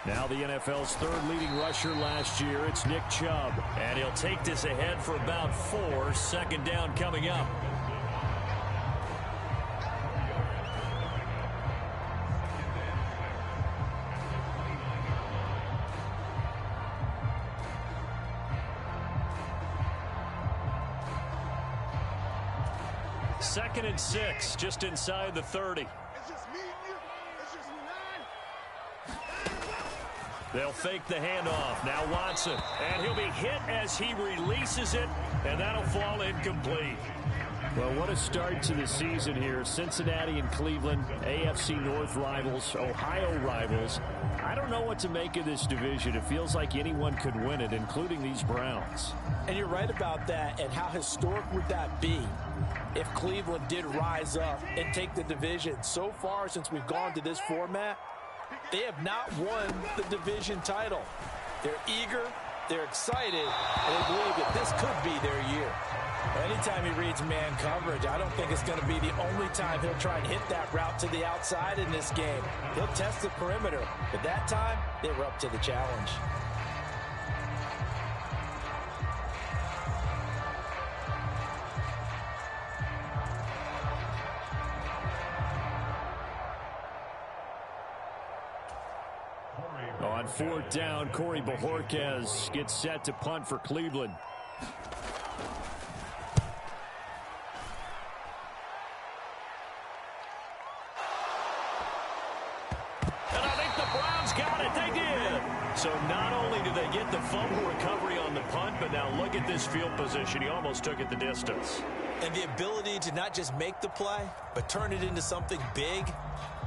Now the NFL's third leading rusher last year, it's Nick Chubb. And he'll take this ahead for about 4. Second down coming up. Second and 6, just inside the 30. They'll fake the handoff. Now Watson. And he'll be hit as he releases it, and that'll fall incomplete. Well, what a start to the season here. Cincinnati and Cleveland, AFC North rivals, Ohio rivals. I don't know what to make of this division. It feels like anyone could win it, including these Browns. And you're right about that. And how historic would that be if Cleveland did rise up and take the division? So far, since we've gone to this format, they have not won the division title. They're eager, they're excited, and they believe that this could be their year. Anytime he reads man coverage, I don't think it's going to be the only time he'll try and hit that route to the outside in this game. He'll test the perimeter, but that time, they were up to the challenge. On fourth down, Corey Bojorquez gets set to punt for Cleveland. And I think the Browns got it. They did. So not only do they get the fumble recovery on the punt, but now look at this field position. He almost took it the distance. And the ability to not just make the play, but turn it into something big.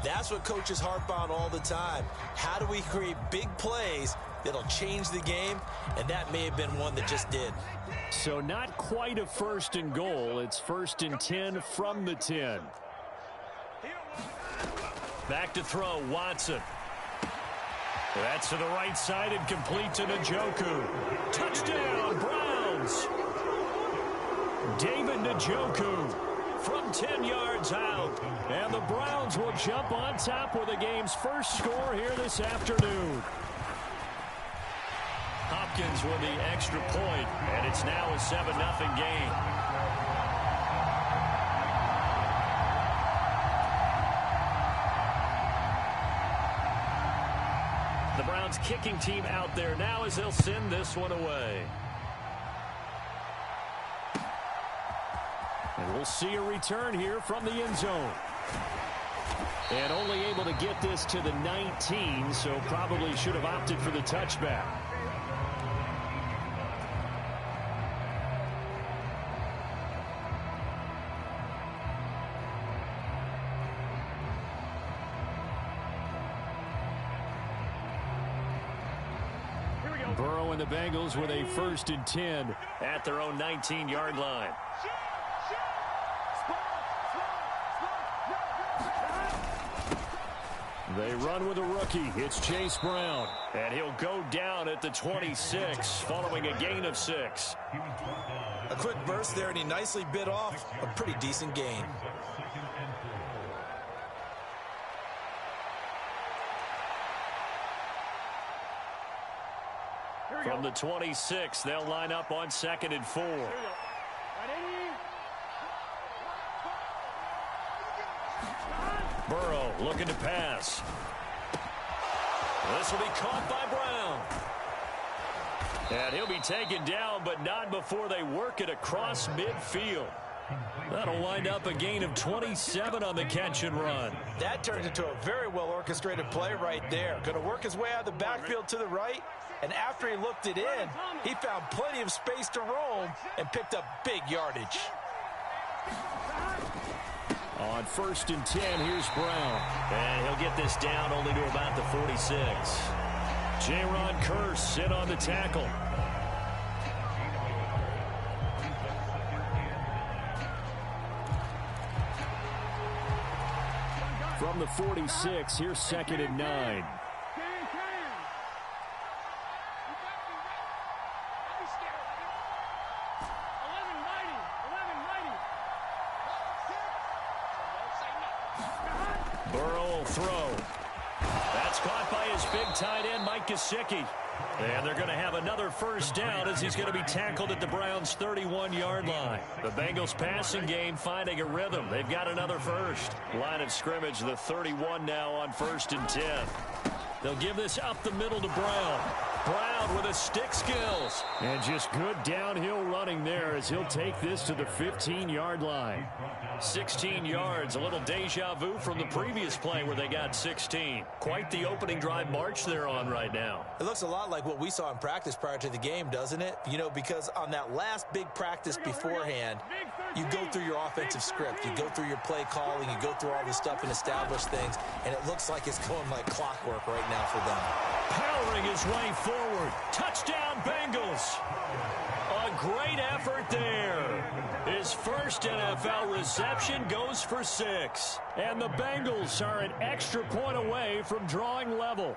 That's what coaches harp on all the time. How do we create big plays that'll change the game? And that may have been one that just did. So not quite a first and goal. It's first and 10 from the 10. Back to throw, Watson. That's to the right side and complete to Njoku. Touchdown, Browns. David Njoku from 10 yards out. And the Browns will jump on top with the game's first score here this afternoon. Hopkins with the extra point, and it's now a 7-0 game. The Browns kicking team out there now as they'll send this one away. And we'll see a return here from the end zone. And only able to get this to the 19, so probably should have opted for the touchback. Burrow and the Bengals with a first and 10 at their own 19-yard line. They run with a rookie. It's Chase Brown. And he'll go down at the 26 following a gain of 6. A quick burst there, and he nicely bit off a pretty decent gain. From the 26, they'll line up on 2nd and 4. Burrow looking to pass. This will be caught by Brown. And he'll be taken down, but not before they work it across midfield. That'll wind up a gain of 27 on the catch and run. That turns into a very well-orchestrated play right there. Going to work his way out of the backfield to the right, and after he looked it in, he found plenty of space to roam and picked up big yardage. On 1st and 10, here's Brown. And he'll get this down only to about the 46. Jaron Kearse in on the tackle. From the 46, here's 2nd and 9. Burrow will throw. That's caught by his big tight end Mike Gesicki. And they're going to have another first down as he's going to be tackled at the Browns' 31-yard line. The Bengals passing game finding a rhythm. They've got another first. Line of scrimmage, the 31 now on 1st and 10. They'll give this up the middle to Brown. Brown with his stick skills. And just good downhill running there as he'll take this to the 15-yard line. 16 yards, a little deja vu from the previous play where they got 16. Quite the opening drive march they're on right now. It looks a lot like what we saw in practice prior to the game, doesn't it? You know, because on that last big practice beforehand, you go through your offensive script. You go through your play calling. You go through all this stuff and establish things. And it looks like it's going like clockwork right now for them. Powering his way forward. Touchdown, Bengals. A great effort there. His first NFL reception goes for 6. And the Bengals are an extra point away from drawing level.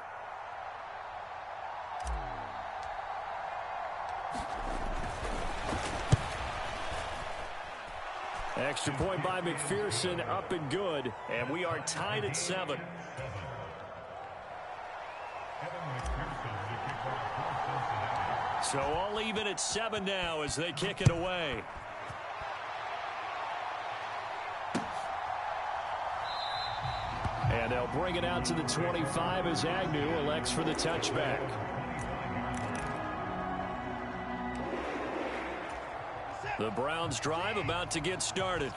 Extra point by McPherson, up and good. And we are tied at 7. So all even at 7 now as they kick it away. And they'll bring it out to the 25 as Agnew elects for the touchback. The Browns drive about to get started.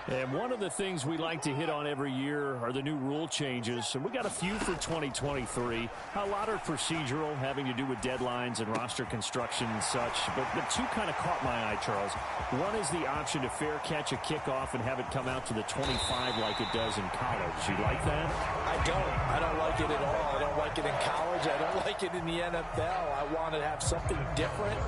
And one of the things we like to hit on every year are the new rule changes. And we got a few for 2023. A lot are procedural, having to do with deadlines and roster construction and such. But the two kind of caught my eye, Charles. One is the option to fair catch a kickoff and have it come out to the 25 like it does in college. You like that? I don't like it at all. I don't like it in college. I don't like it in the NFL. I want to have something different.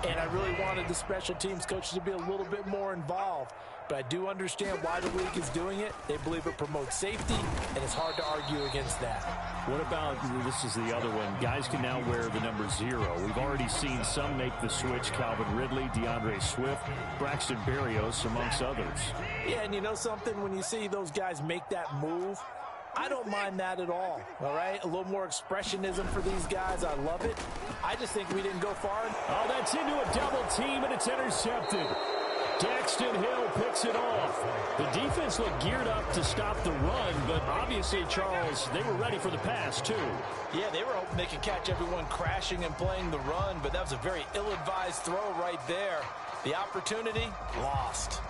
And I really wanted the special teams coaches to be a little bit more involved. But I do understand why the league is doing it. They believe it promotes safety, and it's hard to argue against that. What about, this is the other one, guys can now wear the number 0. We've already seen some make the switch, Calvin Ridley, DeAndre Swift, Braxton Berrios, amongst others. Yeah, and you know something? When you see those guys make that move, I don't mind that at all right? A little more expressionism for these guys. I love it. I just think we didn't go far. Oh, that's into a double team, and it's intercepted. Daxton Hill picks it off. The defense looked geared up to stop the run, but obviously, Charles, they were ready for the pass, too. Yeah, they were hoping they could catch everyone crashing and playing the run, but that was a very ill-advised throw right there. The opportunity, lost.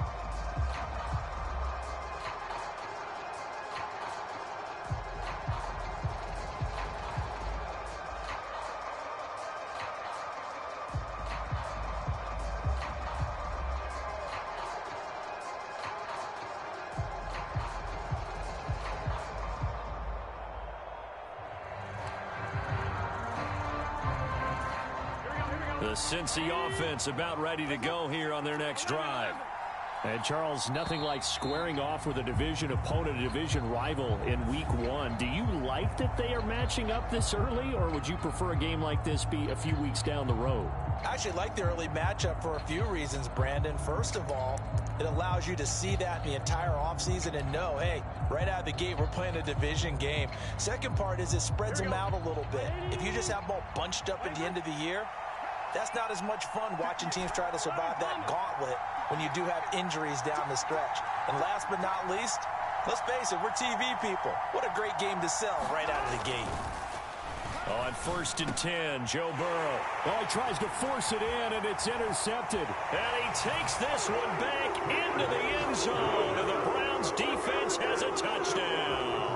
The Cincy offense about ready to go here on their next drive. And, Charles, nothing like squaring off with a division opponent, a division rival in week 1. Do you like that they are matching up this early, or would you prefer a game like this be a few weeks down the road? I actually like the early matchup for a few reasons, Brandon. First of all, it allows you to see that in the entire offseason and know, hey, right out of the gate, we're playing a division game. Second part is it spreads them out a little bit. If you just have them all bunched up at the end of the year, that's not as much fun watching teams try to survive that gauntlet when you do have injuries down the stretch. And last but not least, let's face it, we're TV people. What a great game to sell right out of the gate. On 1st and 10, Joe Burrow. Oh, he tries to force it in, and it's intercepted. And he takes this one back into the end zone. And the Browns defense has a touchdown.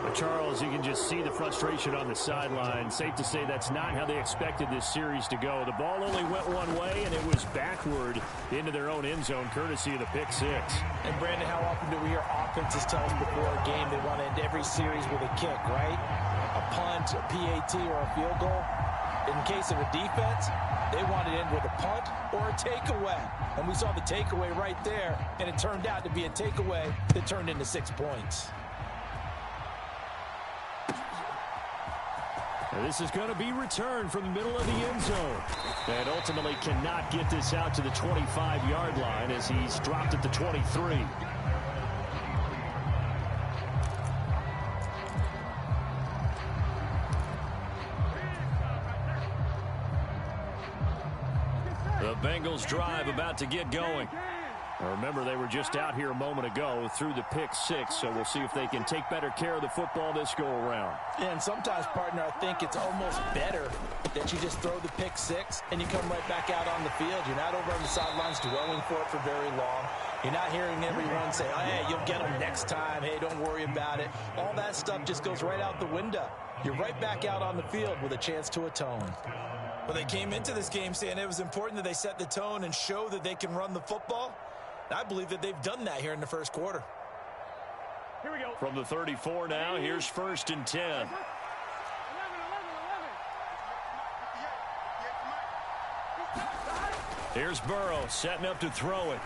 But Charles, you can just see the frustration on the sideline. Safe to say that's not how they expected this series to go. The ball only went one way, and it was backward into their own end zone, courtesy of the pick 6. And, Brandon, how often do we hear offenses tell us before a game they want to end every series with a kick, right? A punt, a PAT, or a field goal. In case of a defense, they want to end with a punt or a takeaway. And we saw the takeaway right there, and it turned out to be a takeaway that turned into 6 points. And this is going to be returned from the middle of the end zone. And ultimately cannot get this out to the 25-yard line as he's dropped at the 23. The Bengals drive about to get going. Remember, they were just out here a moment ago through the pick six, so we'll see if they can take better care of the football this go-around. And sometimes, partner, I think it's almost better that you just throw the pick six and you come right back out on the field. You're not over on the sidelines dwelling for it for very long. You're not hearing everyone say, oh, hey, you'll get them next time. Hey, don't worry about it. All that stuff just goes right out the window. You're right back out on the field with a chance to atone. Well, they came into this game saying it was important that they set the tone and show that they can run the football. I believe that they've done that here in the first quarter. Here we go. From the 34 now, here's 1st and 10. Here's Burrow setting up to throw it.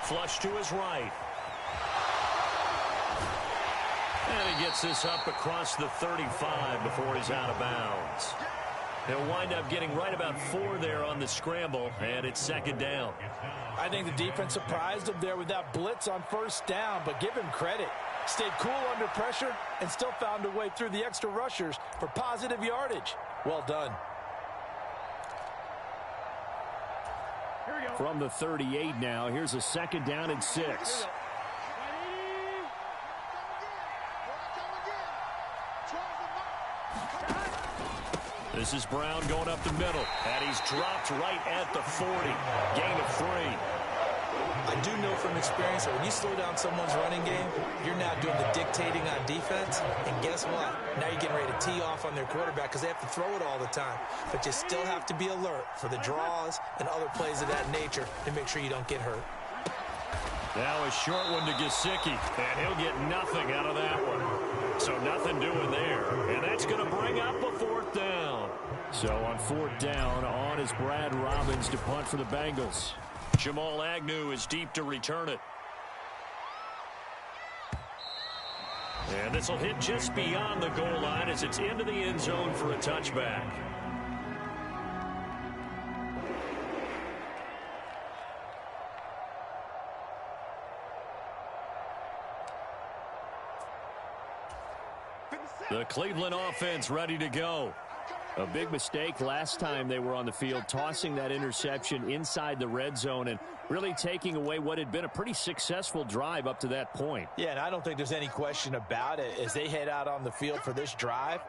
Flush to his right. And he gets this up across the 35 before he's out of bounds. He'll wind up getting right about 4 there on the scramble, and it's 2nd down. I think the defense surprised him there with that blitz on 1st down, but give him credit. Stayed cool under pressure and still found a way through the extra rushers for positive yardage. Well done. Here we go. From the 38 now, here's a 2nd down and 6. This is Brown going up the middle, and he's dropped right at the 40. Gain of 3. I do know from experience that when you slow down someone's running game, you're now doing the dictating on defense. And guess what? Now you're getting ready to tee off on their quarterback because they have to throw it all the time. But you still have to be alert for the draws and other plays of that nature to make sure you don't get hurt. Now a short one to Gesicki, and he'll get nothing out of that one. So nothing doing there, and that's going to bring up a 4th down. So on 4th down, on is Brad Robbins to punt for the Bengals. Jamal Agnew is deep to return it. And this will hit just beyond the goal line as it's into the end zone for a touchback. The Cleveland offense ready to go. A big mistake last time they were on the field, tossing that interception inside the red zone and really taking away what had been a pretty successful drive up to that point. Yeah, and I don't think there's any question about it. As they head out on the field for this drive,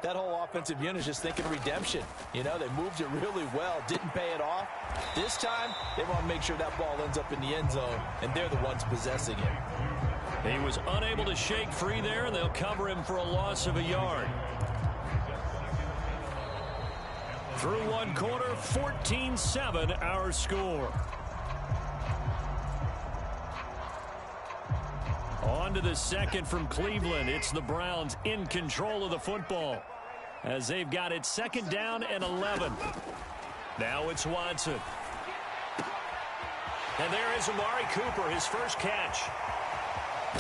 that whole offensive unit is just thinking redemption. You know, they moved it really well, didn't pay it off. This time, they want to make sure that ball ends up in the end zone, and they're the ones possessing it. He was unable to shake free there, and they'll cover him for a loss of a yard. Through one quarter, 14-7 our score. On to the second from Cleveland. It's the Browns in control of the football as they've got it 2nd down and 11. Now it's Watson. And there is Amari Cooper, his first catch.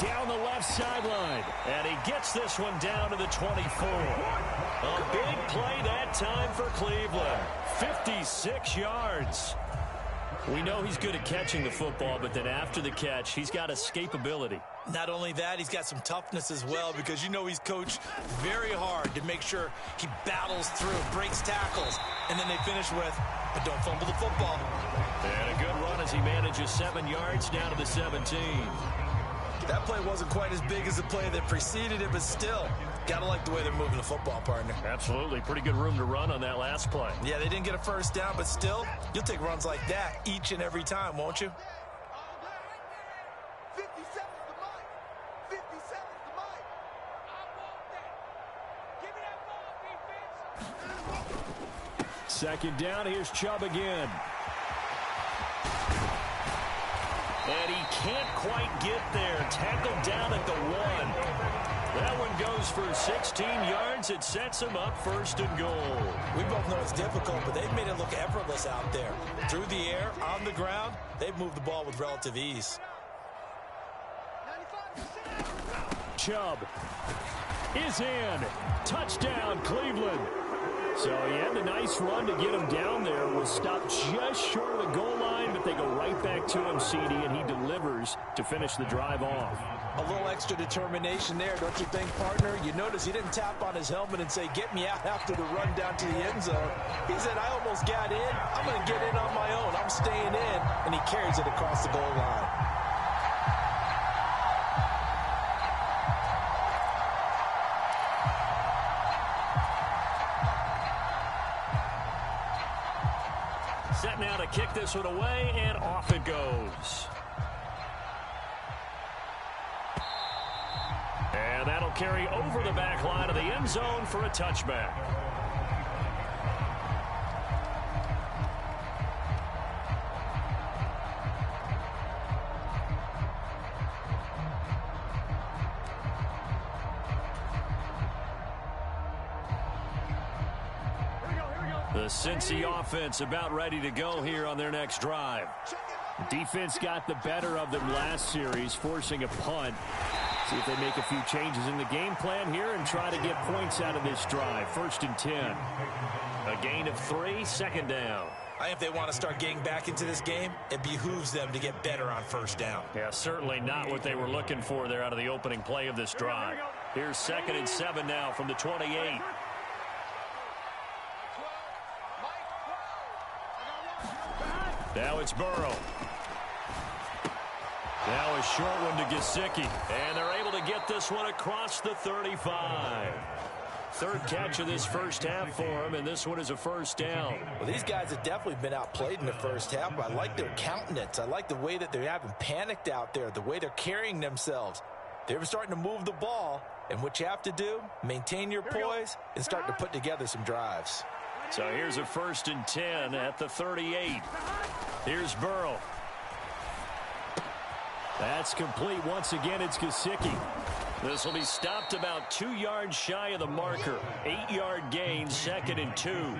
Down the left sideline, and he gets this one down to the 24. A big play that time for Cleveland. 56 yards. We know he's good at catching the football, but then after the catch, he's got escapability. Not only that, he's got some toughness as well because you know he's coached very hard to make sure he battles through, breaks tackles, and then they finish with, but don't fumble the football. And a good run as he manages 7 yards down to the 17. That play wasn't quite as big as the play that preceded it, but still, gotta like the way they're moving the football, partner. Absolutely. Pretty good room to run on that last play. Yeah, they didn't get a 1st down, but still, you'll take runs like that each and every time, won't you? 57's the mic. 57's the mic. I want that. Give me that ball, defense. 2nd down, here's Chubb again. And he can't quite get there. Tackled down at the 1. That one goes for 16 yards. It sets him up 1st and goal. We both know it's difficult, but they've made it look effortless out there. Through the air, on the ground, they've moved the ball with relative ease. Chubb is in. Touchdown, Cleveland. So he had a nice run to get him down there. Was stopped just short of the goal line, but they go right back to him, CD, and he delivers to finish the drive off. A little extra determination there, don't you think, partner? You notice he didn't tap on his helmet and say, get me out after the run down to the end zone. He said, I almost got in. I'm going to get in on my own. I'm staying in. And he carries it across the goal line. Set now to kick this one away, and off it goes. And that'll carry over the back line of the end zone for a touchback. The Cincy offense about ready to go here on their next drive. Defense got the better of them last series, forcing a punt. See if they make a few changes in the game plan here and try to get points out of this drive. 1st and 10. A gain of 3, 2nd down. I think if they want to start getting back into this game, it behooves them to get better on 1st down. Yeah, certainly not what they were looking for there out of the opening play of this drive. Here's 2nd and 7 now from the 28. Now it's Burrow. Now a short one to Gesicki. And they're able to get this one across the 35. 3rd catch of this first half for him, and this one is a 1st down. Well, these guys have definitely been outplayed in the first half, but I like their countenance. I like the way that they haven't panicked out there, the way they're carrying themselves. They're starting to move the ball, and what you have to do, maintain your poise and start to put together some drives. So here's a 1st and 10 at the 38. Here's Burrow. That's complete. Once again, it's Gesicki. This will be stopped about 2 yards shy of the marker. 8-yard gain, 2nd and 2.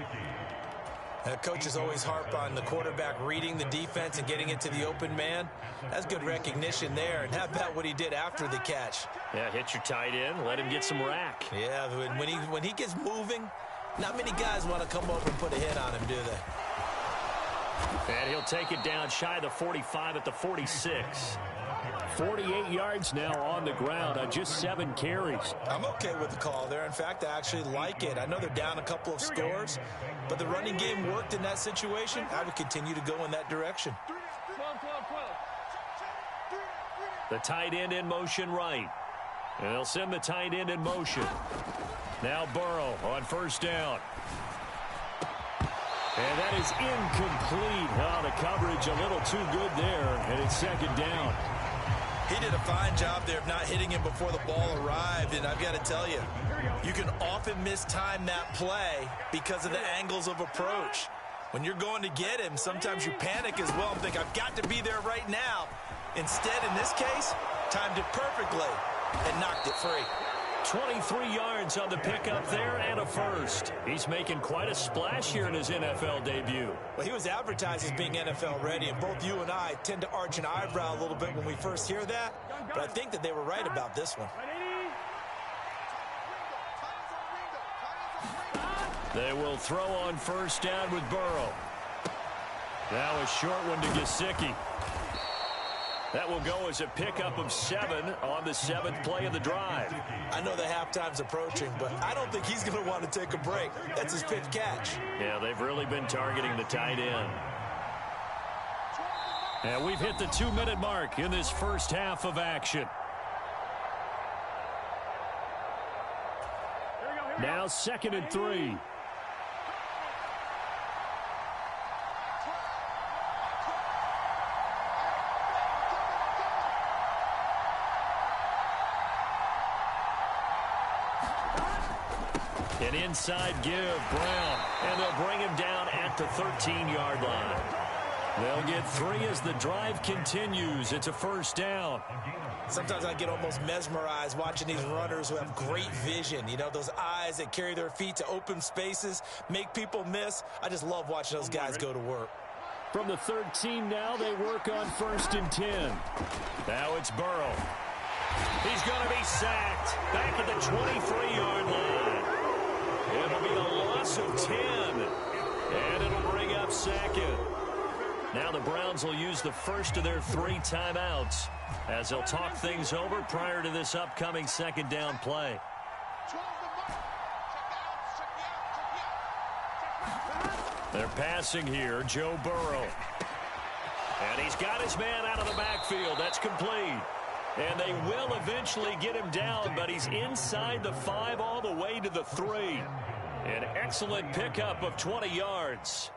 Coaches always harp on the quarterback reading the defense and getting it to the open man. That's good recognition there. And how about what he did after the catch? Yeah, hit your tight end. Let him get some rack. Yeah, when he gets moving, not many guys want to come over and put a hit on him, do they? And he'll take it down shy of the 45 at the 46. 48 yards now on the ground on just 7 carries. I'm okay with the call there. In fact, I actually like it. I know they're down a couple of scores, but the running game worked in that situation. I would continue to go in that direction. The tight end in motion right. And they'll send the tight end in motion. Now Burrow on 1st down. And that is incomplete. Oh, the coverage a little too good there, and it's 2nd down. He did a fine job there of not hitting him before the ball arrived, and I've got to tell you, you can often mistime that play because of the angles of approach. When you're going to get him, sometimes you panic as well and think, I've got to be there right now. Instead, in this case, timed it perfectly and knocked it free. 23 yards on the pickup there and a 1st. He's making quite a splash here in his NFL debut. Well, he was advertised as being NFL ready, and both you and I tend to arch an eyebrow a little bit when we first hear that, but I think that they were right about this one. They will throw on 1st down with Burrow. Now a short one to Gesicki. That will go as a pickup of 7 on the 7th play of the drive. I know the halftime's approaching, but I don't think he's going to want to take a break. That's his 5th catch. Yeah, they've really been targeting the tight end. And we've hit the 2-minute mark in this first half of action. Now 2nd and 3. An inside give, Brown, and they'll bring him down at the 13-yard line. They'll get 3 as the drive continues. It's a 1st down. Sometimes I get almost mesmerized watching these runners who have great vision. You know, those eyes that carry their feet to open spaces, make people miss. I just love watching those guys go to work. From the 13 now, they work on 1st and 10. Now it's Burrow. He's going to be sacked back at the 23-yard line. It'll be a loss of 2. Browns will use the first of their 3 timeouts as they'll talk things over prior to this upcoming second down play. They're passing here, Joe Burrow. And he's got his man out of the backfield. That's complete. And they will eventually get him down, but he's inside the 5 all the way to the 3. An excellent pickup of 20 yards.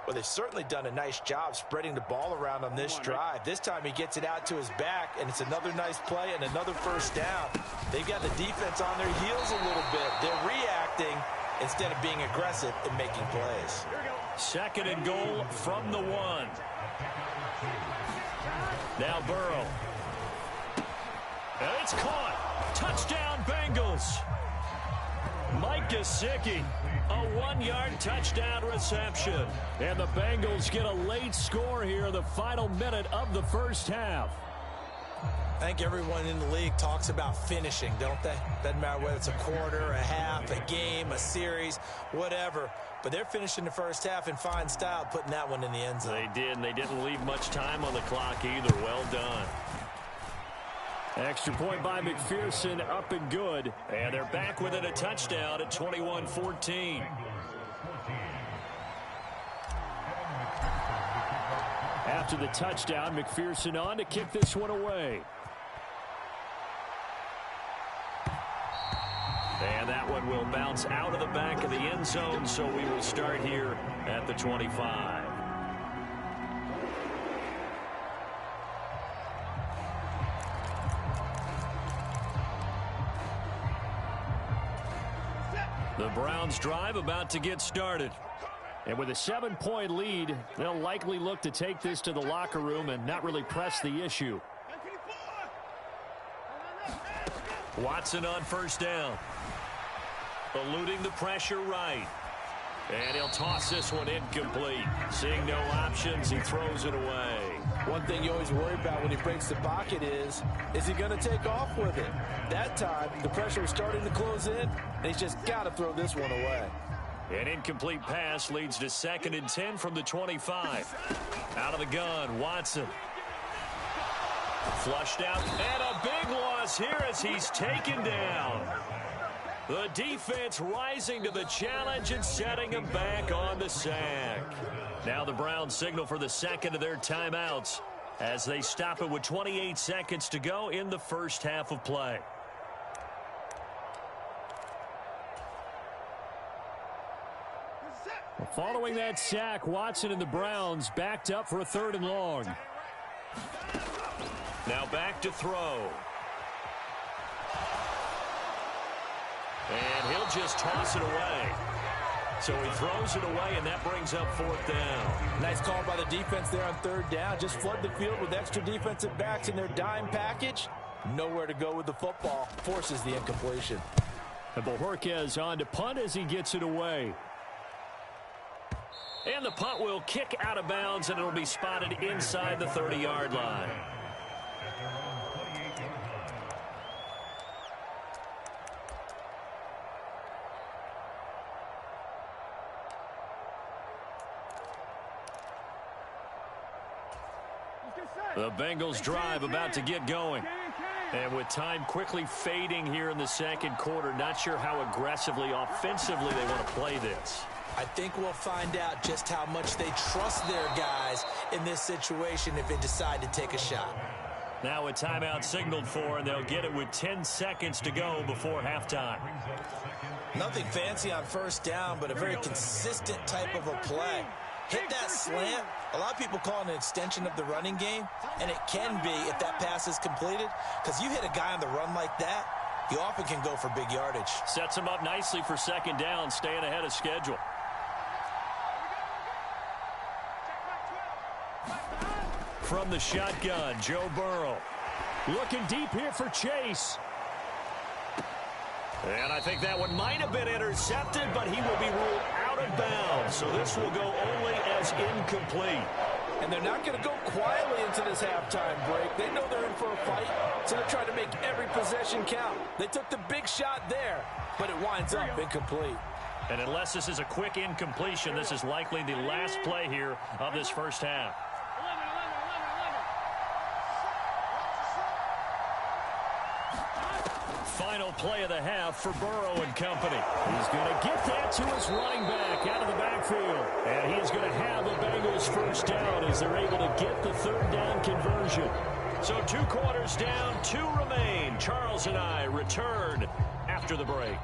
Well, they've certainly done a nice job spreading the ball around on this drive. This time he gets it out to his back, and it's another nice play and another first down. They've got the defense on their heels a little bit. They're reacting instead of being aggressive and making plays. Second and goal from the 1. Now Burrow. And it's caught. Touchdown, Bengals. Mike Gesicki, a 1-yard touchdown reception. And the Bengals get a late score here in the final minute of the first half. I think everyone in the league talks about finishing, don't they? Doesn't matter whether it's a quarter, a half, a game, a series, whatever. But they're finishing the first half in fine style, putting that one in the end zone. They did, and they didn't leave much time on the clock either. Well done. Extra point by McPherson, up and good. And they're back within a touchdown at 21-14. After the touchdown, McPherson on to kick this one away. And that one will bounce out of the back of the end zone, so we will start here at the 25. The Browns drive about to get started. And with a 7-point lead, they'll likely look to take this to the locker room and not really press the issue. Watson on first down. Eluding the pressure right. And he'll toss this one incomplete. Seeing no options, he throws it away. One thing you always worry about when he breaks the pocket is he going to take off with it? That time, the pressure was starting to close in, and he's just got to throw this one away. An incomplete pass leads to 2nd and 10 from the 25. Out of the gun, Watson. Flushed out, and a big loss here as he's taken down. The defense rising to the challenge and setting him back on the sack. Now the Browns signal for the second of their timeouts as they stop it with 28 seconds to go in the first half of play. Following that sack, Watson and the Browns backed up for a 3rd and long. Now back to throw. And he'll just toss it away. So he throws it away, and that brings up 4th down. Nice call by the defense there on 3rd down. Just flood the field with extra defensive backs in their dime package. Nowhere to go with the football. Forces the incompletion. And Bojorquez on to punt as he gets it away. And the punt will kick out of bounds, and it'll be spotted inside the 30-yard line. The Bengals drive about to get going. And with time quickly fading here in the second quarter, not sure how aggressively, offensively they want to play this. I think we'll find out just how much they trust their guys in this situation if they decide to take a shot. Now a timeout signaled for, and they'll get it with 10 seconds to go before halftime. Nothing fancy on first down, but a very consistent type of a play. Hit that slant. A lot of people call it an extension of the running game, and it can be if that pass is completed, because you hit a guy on the run like that, you often can go for big yardage. Sets him up nicely for second down, staying ahead of schedule. From the shotgun, Joe Burrow. Looking deep here for Chase. And I think that one might have been intercepted, but he will be ruled out of bounds. So this will go only as incomplete. And they're not going to go quietly into this halftime break. They know they're in for a fight, so they're trying to make every possession count. They took the big shot there, but it winds up incomplete. And unless this is a quick incompletion, this is likely the last play here of this first half. Final play of the half for Burrow and company. He's going to get that to his running back out of the backfield. And he is going to have the Bengals first down as they're able to get the third down conversion. So 2 quarters down, 2 remain. Charles and I return after the break.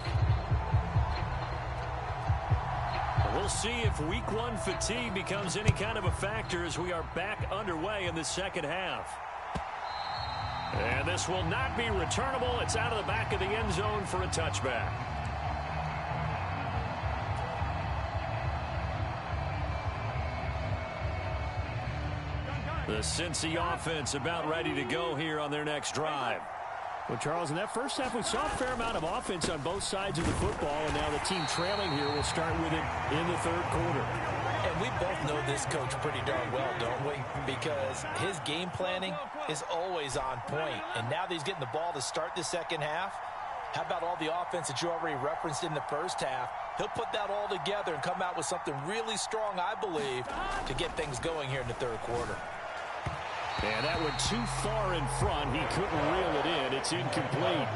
We'll see if week 1 fatigue becomes any kind of a factor as we are back underway in the second half. And this will not be returnable. It's out of the back of the end zone for a touchback. The Cincy offense about ready to go here on their next drive. Well, Charles, in that first half, we saw a fair amount of offense on both sides of the football, and now the team trailing here will start with it in the third quarter. And we both know this coach pretty darn well, don't we? Because his game planning is always on point. And now that he's getting the ball to start the second half, how about all the offense that you already referenced in the first half? He'll put that all together and come out with something really strong, I believe, to get things going here in the third quarter. And that went too far in front. He couldn't reel it in. It's incomplete.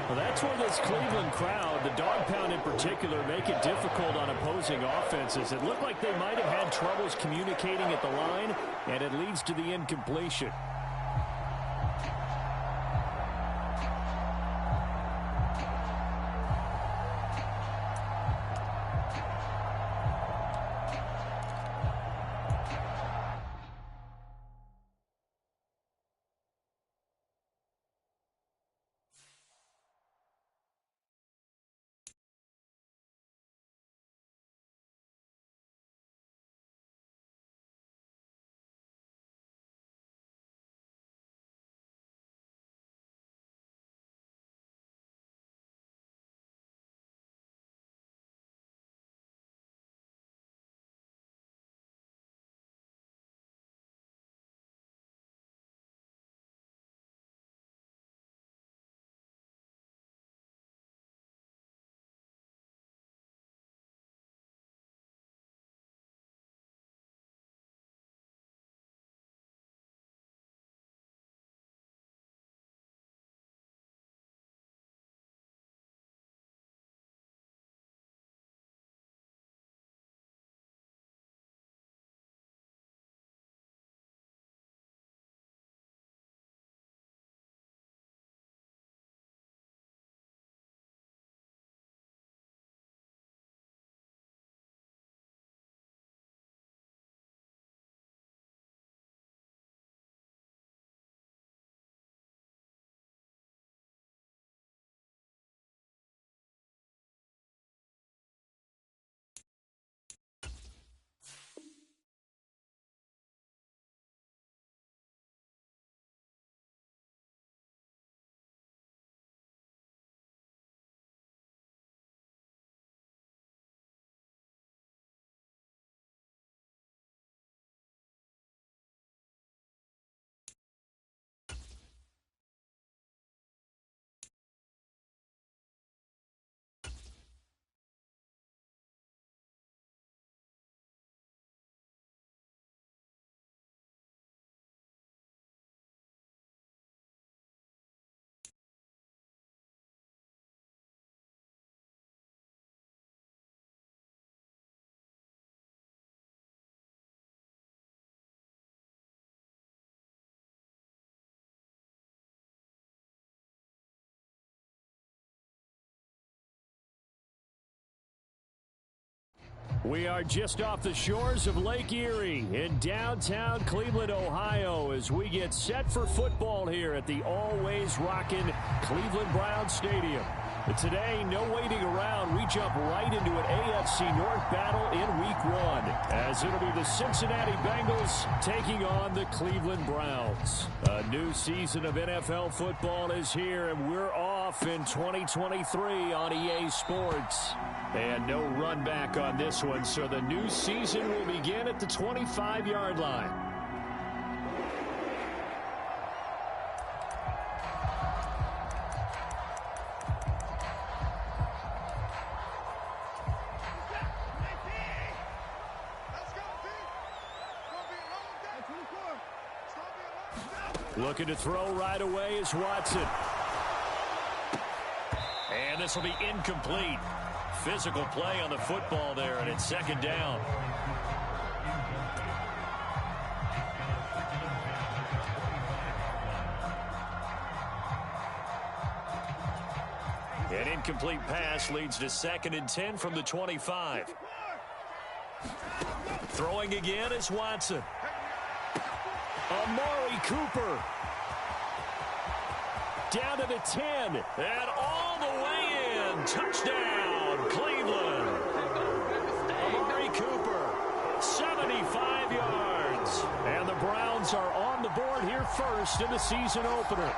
Well, that's where this Cleveland crowd, the dog pound in particular, make it difficult on opposing offenses. It looked like they might have had troubles communicating at the line, and it leads to the incompletion. We are just off the shores of Lake Erie in downtown Cleveland, Ohio, as we get set for football here at the always rockin' Cleveland Browns Stadium. But today, no waiting around. We jump right into an AFC North battle in Week 1, as it'll be the Cincinnati Bengals taking on the Cleveland Browns. A new season of NFL football is here, and we're off in 2023 on EA Sports. And no run back on this one, so the new season will begin at the 25-yard line. Looking to throw right away is Watson. And this will be incomplete. Physical play on the football there, and it's second down. An incomplete pass leads to 2nd and 10 from the 25. Throwing again is Watson. Amari Cooper. Down to the 10. And all the way in. Touchdown, Cleveland. Amari Cooper, 75 yards. And the Browns are on the board here first in the season opener.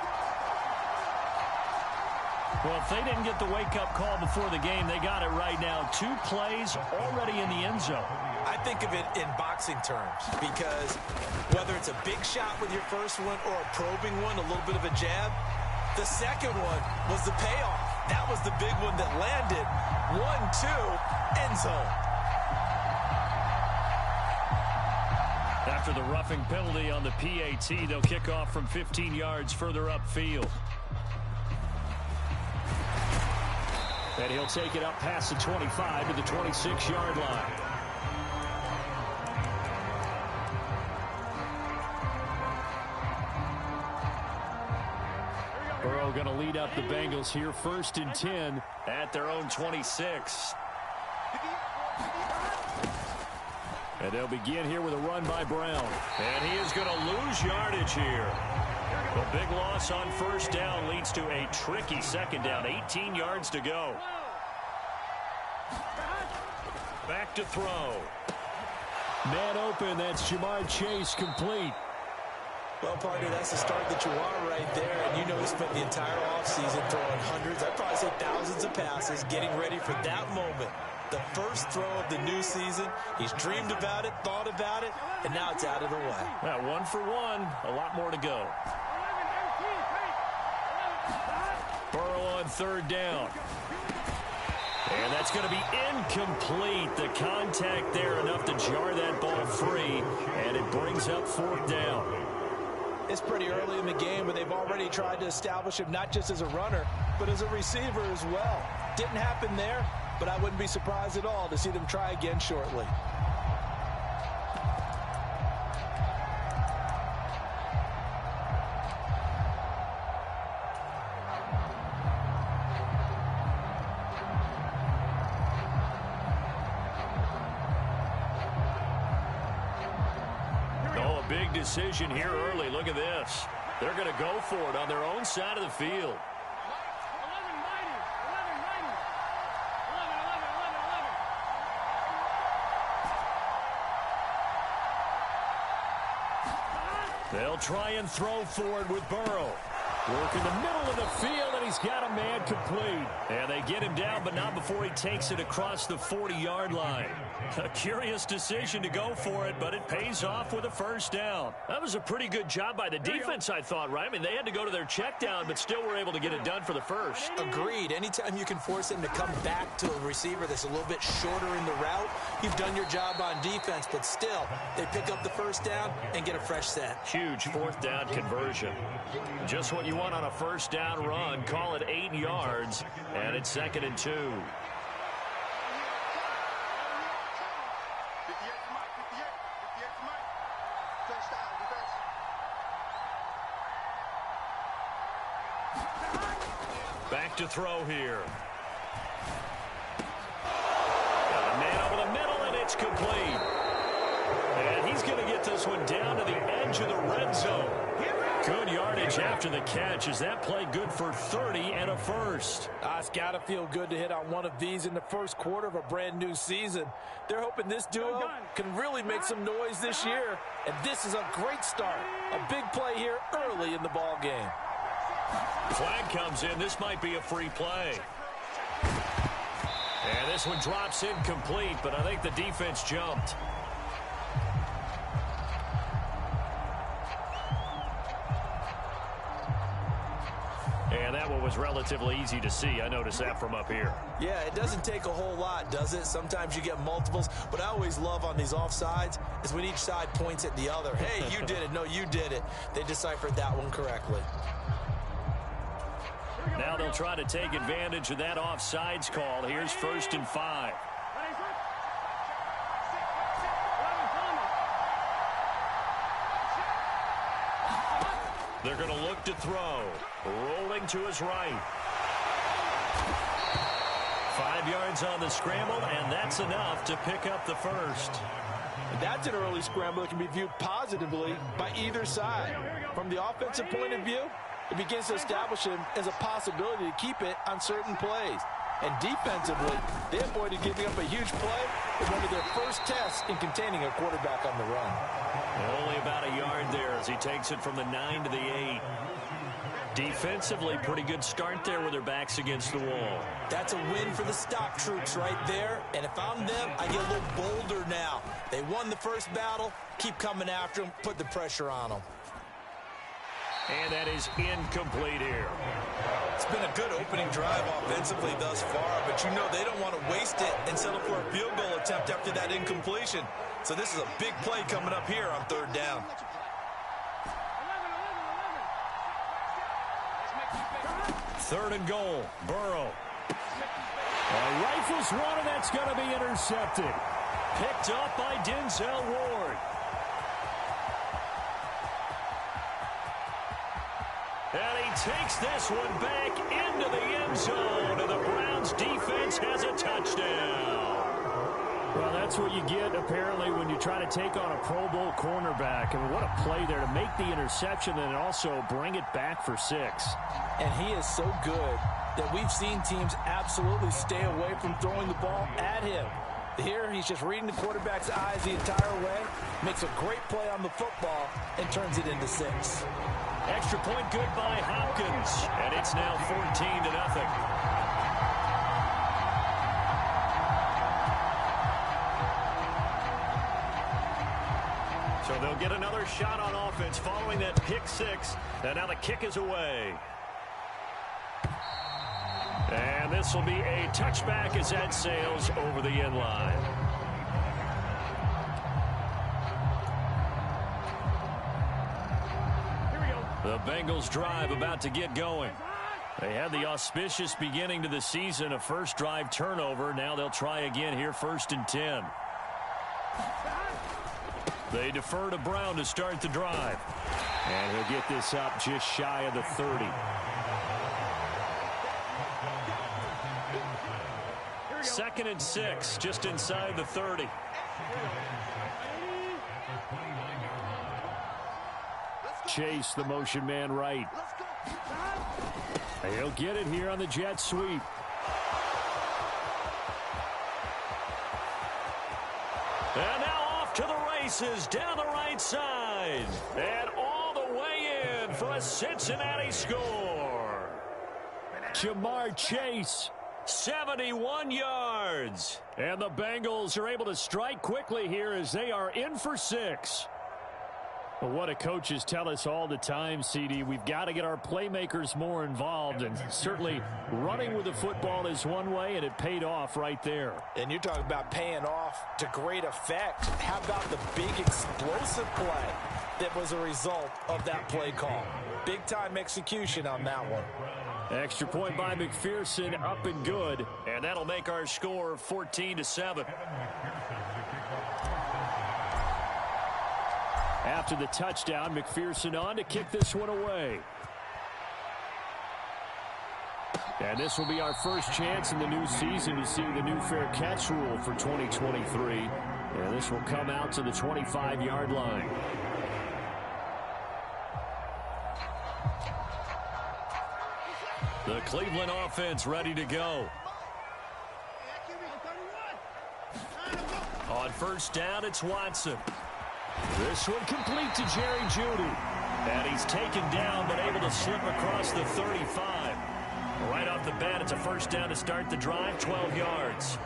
Well, if they didn't get the wake-up call before the game, they got it right now. 2 plays already in the end zone. I think of it in boxing terms because whether it's a big shot with your first one or a probing one, a little bit of a jab, the second one was the payoff. That was the big one that landed. 1-2, end zone. After the roughing penalty on the PAT, they'll kick off from 15 yards further upfield. And he'll take it up past the 25 to the 26-yard line. Burrow going to lead up the Bengals here, 1st and 10 at their own 26. And they'll begin here with a run by Brown. And he is going to lose yardage here. The big loss on 1st down leads to a tricky 2nd down. 18 yards to go. Back to throw. Man open. That's Jamar Chase, complete. Well, partner, that's the start that you want right there. And you know he spent the entire offseason throwing hundreds, I'd probably say thousands of passes, getting ready for that moment. The first throw of the new season. He's dreamed about it, thought about it, and now it's out of the way. Now, 1 for 1. A lot more to go. Burrow on 3rd down. And that's going to be incomplete. The contact there enough to jar that ball free. And it brings up 4th down. It's pretty early in the game, but they've already tried to establish him not just as a runner, but as a receiver as well. Didn't happen there, but I wouldn't be surprised at all to see them try again shortly. Big decision here early. Look at this. They're going to go for it on their own side of the field. They'll try and throw for it with Burrow. Work in the middle of the field, and he's got a man complete. And they get him down, but not before he takes it across the 40-yard line. A curious decision to go for it, but it pays off with a 1st down. That was a pretty good job by the defense, I thought, right? I mean, they had to go to their check down, but still were able to get it done for the 1st. Agreed. Anytime you can force him to come back to a receiver that's a little bit shorter in the route, you've done your job on defense, but still, they pick up the 1st down and get a fresh set. Huge 4th down conversion. Just what you want on a 1st down run. Call it 8 yards, and it's 2nd and 2. Back to throw here. Got a man over the middle, and it's complete. And he's going to get this one down to the edge of the red zone. Good yardage after the catch. Is that play good for 30 and a 1st? It's got to feel good to hit on one of these in the 1st quarter of a brand new season. They're hoping this duo can really make some noise this year, and this is a great start. A big play here early in the ball game. Flag comes in. This might be a free play. And this one drops incomplete, but I think the defense jumped. And that one was relatively easy to see. I noticed that from up here. Yeah, it doesn't take a whole lot, does it? Sometimes you get multiples. What I always love on these offsides is when each side points at the other. Hey, you did it. No, you did it. They deciphered that one correctly. Now they'll try to take advantage of that offsides call. Here's 1st and 5. They're going to look to throw. Rolling to his right. 5 yards on the scramble, and that's enough to pick up the first. That's an early scramble that can be viewed positively by either side. From the offensive point of view, it begins to establish him as a possibility to keep it on certain plays. And defensively, they avoided giving up a huge play in one of their first tests in containing a quarterback on the run. Only about a yard there as he takes it from the 9 to the 8. Defensively, pretty good start there with their backs against the wall. That's a win for the stock troops right there. And if I'm them, I get a little bolder now. They won the first battle. Keep coming after them. Put the pressure on them. And that is incomplete here. It's been a good opening drive offensively thus far, but you know they don't want to waste it and settle for a field goal attempt after that incompletion. So this is a big play coming up here on 3rd down. Third and goal. Burrow. Rifles one, and that's going to be intercepted. Picked up by Denzel Ward. And he takes this one back into the end zone, and the Browns defense has a touchdown. Well, that's what you get, apparently, when you try to take on a Pro Bowl cornerback. I mean, what a play there to make the interception and also bring it back for 6. And he is so good that we've seen teams absolutely stay away from throwing the ball at him. Here, he's just reading the quarterback's eyes the entire way, makes a great play on the football, and turns it into 6. Extra point good by Hopkins, and it's now 14-0. So they'll get another shot on offense following that pick 6, and now the kick is away. And this will be a touchback as that sails over the end line. The Bengals drive about to get going. They had the auspicious beginning to the season, a first drive turnover. Now they'll try again here, 1st and 10. They defer to Brown to start the drive. And he'll get this up just shy of the 30. Second and 6, just inside the 30. Chase, the motion man right. He'll get it here on the jet sweep. And now off to the races down the right side. And all the way in for a Cincinnati score. Jamar Chase. 71 yards. And the Bengals are able to strike quickly here as they are in for 6. Well, what do coaches tell us all the time, CD? We've got to get our playmakers more involved, and certainly running with the football is one way, and it paid off right there. And you're talking about paying off to great effect. How about the big explosive play that was a result of that play call? Big-time execution on that one. Extra point by McPherson, up and good. And that'll make our score 14-7. After the touchdown, McPherson on to kick this one away. And this will be our first chance in the new season to see the new fair catch rule for 2023. And this will come out to the 25-yard line. The Cleveland offense ready to go. On 1st down, it's Watson. This one complete to Jerry Jeudy. And he's taken down, but able to slip across the 35. Right off the bat, it's a 1st down to start the drive, 12 yards.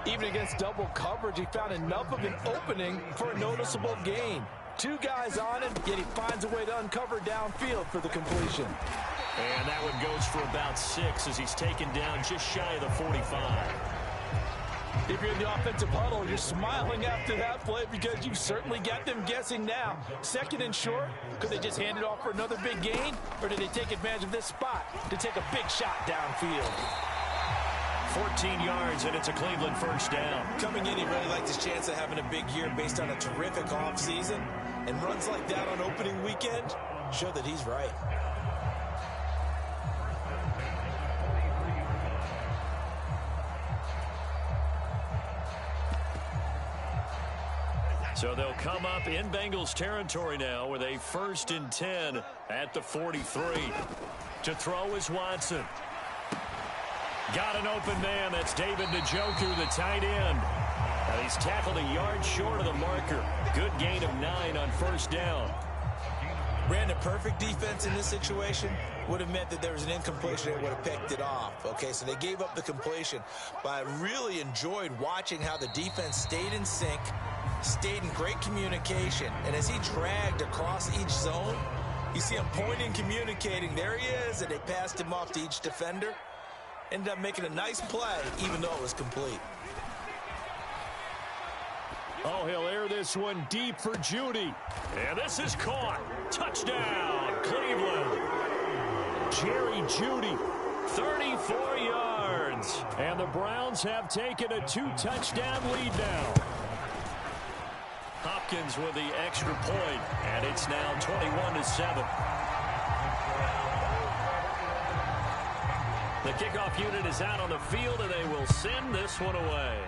Even against double coverage, he found enough of an opening for a noticeable gain. Two guys on him, yet he finds a way to uncover downfield for the completion. And that one goes for about 6 as he's taken down just shy of the 45. If you're in the offensive huddle, you're smiling after that play because you certainly got them guessing now. Second and short, could they just hand it off for another big gain? Or did they take advantage of this spot to take a big shot downfield? 14 yards, and it's a Cleveland first down. Coming in, he really liked his chance of having a big year based on a terrific offseason. And runs like that on opening weekend show that he's right. So they'll come up in Bengals territory now with a 1st and 10 at the 43. To throw is Watson. Got an open man. That's David Njoku, the tight end. And he's tackled a yard short of the marker. Good gain of 9 on first down. Ran a perfect defense in this situation. Would have meant that there was an incompletion. They would have picked it off. Okay, so they gave up the completion. But I really enjoyed watching how the defense stayed in sync, stayed in great communication. And as he dragged across each zone, you see him pointing, communicating. There he is, and they passed him off to each defender. Ended up making a nice play, even though it was complete. Oh, he'll air this one deep for Judy. And this is caught. Touchdown, Cleveland. Jerry Judy. 34 yards. And the Browns have taken a 2-touchdown lead now. Hopkins with the extra point, and it's now 21-7. The kickoff unit is out on the field, and they will send this one away.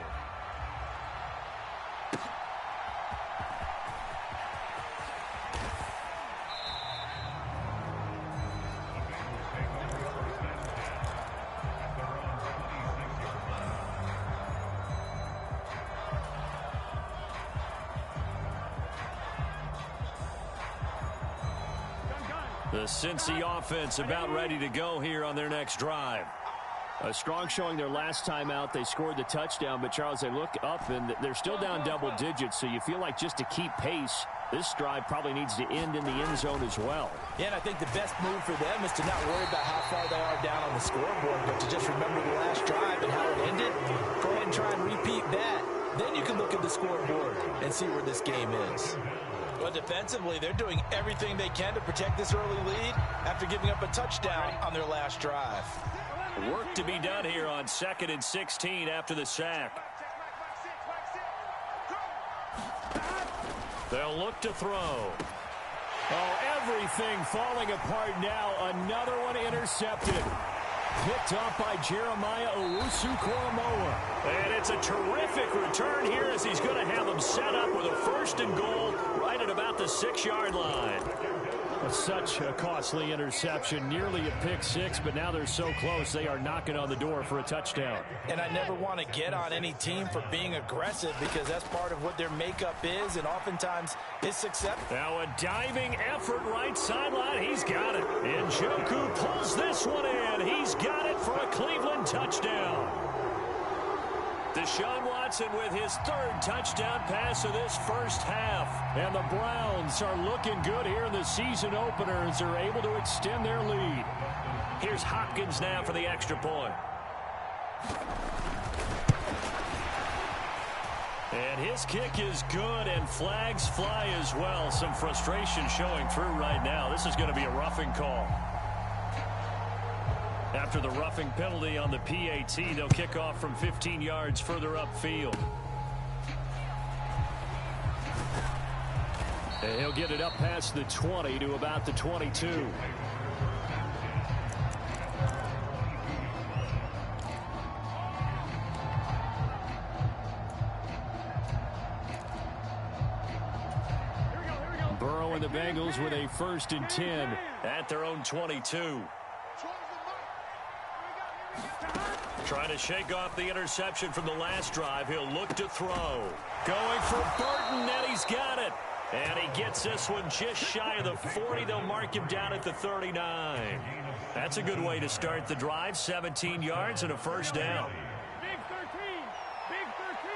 The Cincy offense about ready to go here on their next drive. A strong showing their last time out. They scored the touchdown, but Charles, they look up and they're still down double digits, so you feel like just to keep pace, this drive probably needs to end in the end zone as well. Yeah, and I think the best move for them is to not worry about how far they are down on the scoreboard, but to just remember the last drive and how it ended. Go ahead and try and repeat that. Then you can look at the scoreboard and see where this game is. But defensively, they're doing everything they can to protect this early lead after giving up a touchdown on their last drive. Work to be done here on 2nd and 16 after the sack. They'll look to throw. Oh, everything falling apart now. Another one intercepted. Picked off by Jeremiah Owusu-Koramoah. And it's a terrific return here as he's going to have them set up with a 1st and goal right at about the 6-yard line. Such a costly interception, nearly a pick six, but now they're so close they are knocking on the door for a touchdown. And I never want to get on any team for being aggressive because that's part of what their makeup is, and oftentimes it's success. Now a diving effort right sideline. He's got it. And Njoku pulls this one in. He's got it for a Cleveland touchdown. Deshaun Watson with his 3rd touchdown pass of this first half. And the Browns are looking good here in the season opener as they're able to extend their lead. Here's Hopkins now for the extra point. And his kick is good, and flags fly as well. Some frustration showing through right now. This is going to be a roughing call. After the roughing penalty on the PAT, they'll kick off from 15 yards further upfield. And he'll get it up past the 20 to about the 22. Burrow and the Bengals with a 1st and 10 at their own 22. Trying to shake off the interception from the last drive. He'll look to throw. Going for Burton, and he's got it. And he gets this one just shy of the 40. They'll mark him down at the 39. That's a good way to start the drive. 17 yards and a 1st down. Big 13. Big 13.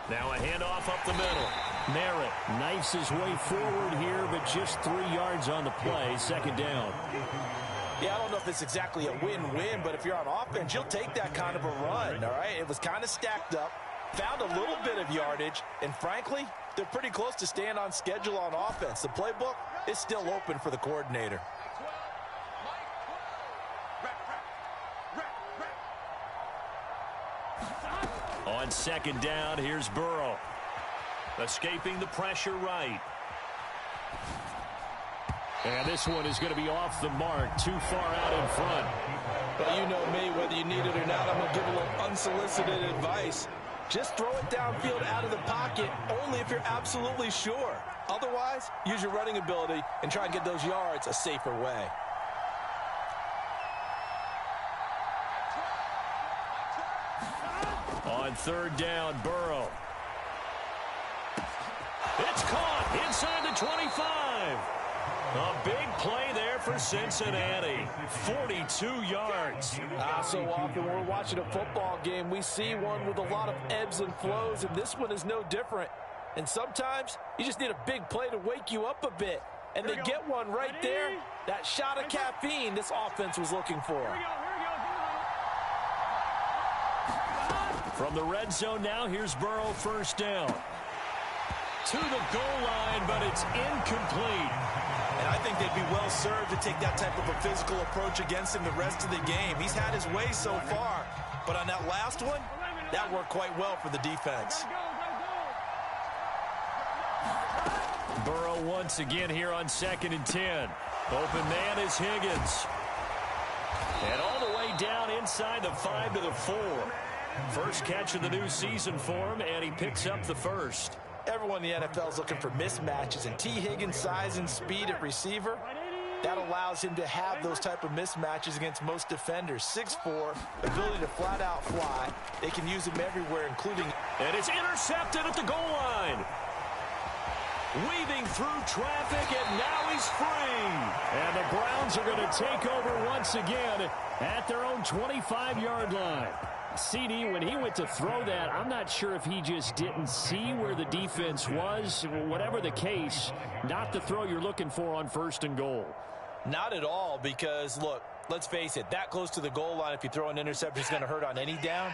11. Now a handoff up the middle. Merritt knifes his way forward here, but just 3 yards on the play. Second down. Yeah, I don't know if it's exactly a win-win, but if you're on offense, you'll take that kind of a run, all right? It was kind of stacked up, found a little bit of yardage, and frankly, they're pretty close to staying on schedule on offense. The playbook is still open for the coordinator. On second down, here's Burrow. Escaping the pressure right. And this one is going to be off the mark, too far out in front. But you know me, whether you need it or not, I'm going to give a little unsolicited advice. Just throw it downfield out of the pocket, only if you're absolutely sure. Otherwise, use your running ability and try and get those yards a safer way. On third down, Burrow. It's caught inside the 25. A big play there for Cincinnati. 42 yards. So often when we're watching a football game, we see one with a lot of ebbs and flows, and this one is no different. And sometimes you just need a big play to wake you up a bit. And they get one right there. That shot of caffeine this offense was looking for. From the red zone now, here's Burrow, first down. To the goal line, but it's incomplete. And I think they'd be well served to take that type of a physical approach against him the rest of the game. He's had his way so far, but on that last one, that worked quite well for the defense. Burrow once again here on 2nd and 10. Open man is Higgins. And all the way down inside the 5 to the 4. First catch of the new season for him, and he picks up the first. Everyone in the NFL is looking for mismatches, and T. Higgins' size and speed at receiver, that allows him to have those type of mismatches against most defenders. 6'4", ability to flat-out fly. They can use him everywhere, including... And it's intercepted at the goal line. Weaving through traffic, and now he's free. And the Browns are going to take over once again at their own 25-yard line. CD, when he went to throw that, I'm not sure if he just didn't see where the defense was. Whatever the case, not the throw you're looking for on 1st and goal. Not at all, because, look, let's face it, that close to the goal line, if you throw an interception, it's going to hurt on any down.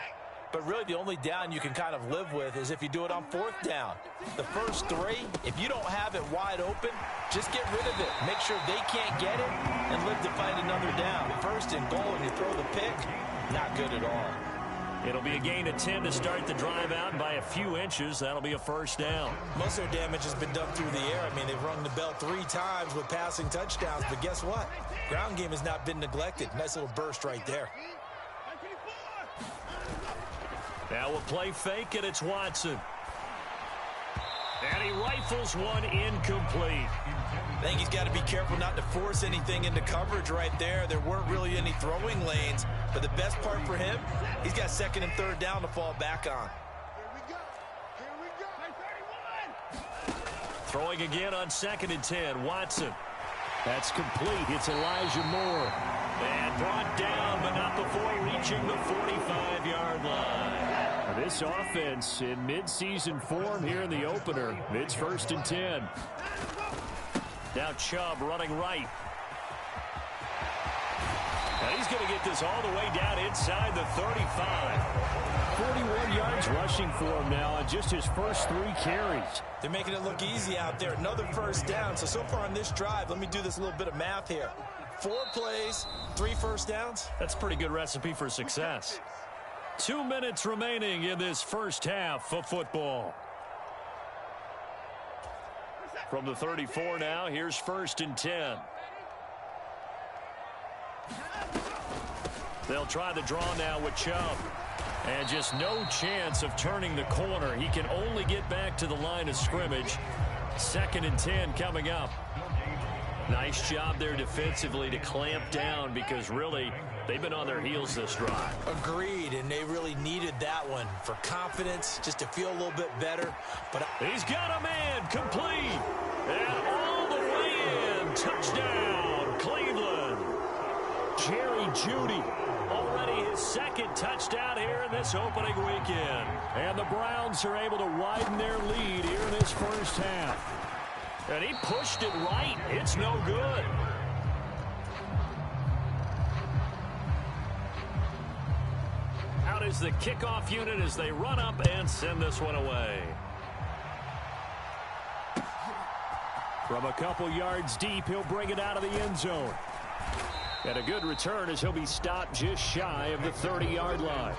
But really, the only down you can kind of live with is if you do it on 4th down. The first 3, if you don't have it wide open, just get rid of it. Make sure they can't get it and live to find another down. 1st and goal, and you throw the pick, not good at all. It'll be a gain of 10 to start the drive out, and by a few inches, that'll be a first down. Most of their damage has been done through the air. I mean, they've rung the bell 3 times with passing touchdowns, but guess what? Ground game has not been neglected. Nice little burst right there. Now we'll play fake, and it's Watson. And he rifles one incomplete. I think he's got to be careful not to force anything into coverage right there. There weren't really any throwing lanes, but the best part for him, he's got 2nd and 3rd down to fall back on. Throwing again on 2nd and 10, Watson. That's complete. It's Elijah Moore. And brought down, but not before reaching the 45-yard line. This offense in midseason form here in the opener. It's 1st and 10. Now Chubb running right. And he's going to get this all the way down inside the 35. 41 yards rushing for him now on just his first 3 carries. They're making it look easy out there. Another first down. So far on this drive, let me do this little bit of math here. 4 plays, 3 first downs. That's a pretty good recipe for success. 2 minutes remaining in this first half of football. From the 34 now, here's 1st and 10. They'll try the draw now with Chubb. And just no chance of turning the corner. He can only get back to the line of scrimmage. 2nd and 10 coming up. Nice job there defensively to clamp down, because really they've been on their heels this drive. Agreed, and they really needed that one for confidence, just to feel a little bit better. But he's got a man, complete, and all the way in. Touchdown, Cleveland. Jerry Jeudy, already his second touchdown here in this opening weekend. And the Browns are able to widen their lead here in this first half. And he pushed it right. It's no good. Out is the kickoff unit as they run up and send this one away. From a couple yards deep, he'll bring it out of the end zone. And a good return as he'll be stopped just shy of the 30-yard line.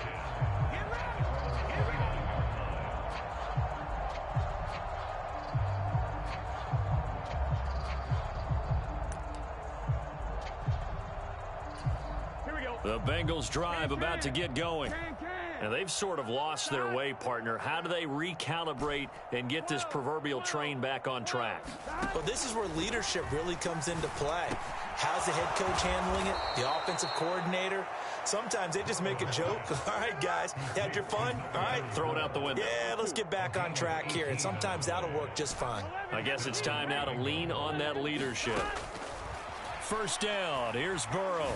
The Bengals drive about to get going. And they've sort of lost their way, partner. How do they recalibrate and get this proverbial train back on track? Well, this is where leadership really comes into play. How's the head coach handling it? The offensive coordinator? Sometimes they just make a joke. All right, guys, you had your fun? All right. Throw it out the window. Yeah, let's get back on track here. And sometimes that'll work just fine. I guess it's time now to lean on that leadership. First down. Here's Burrow.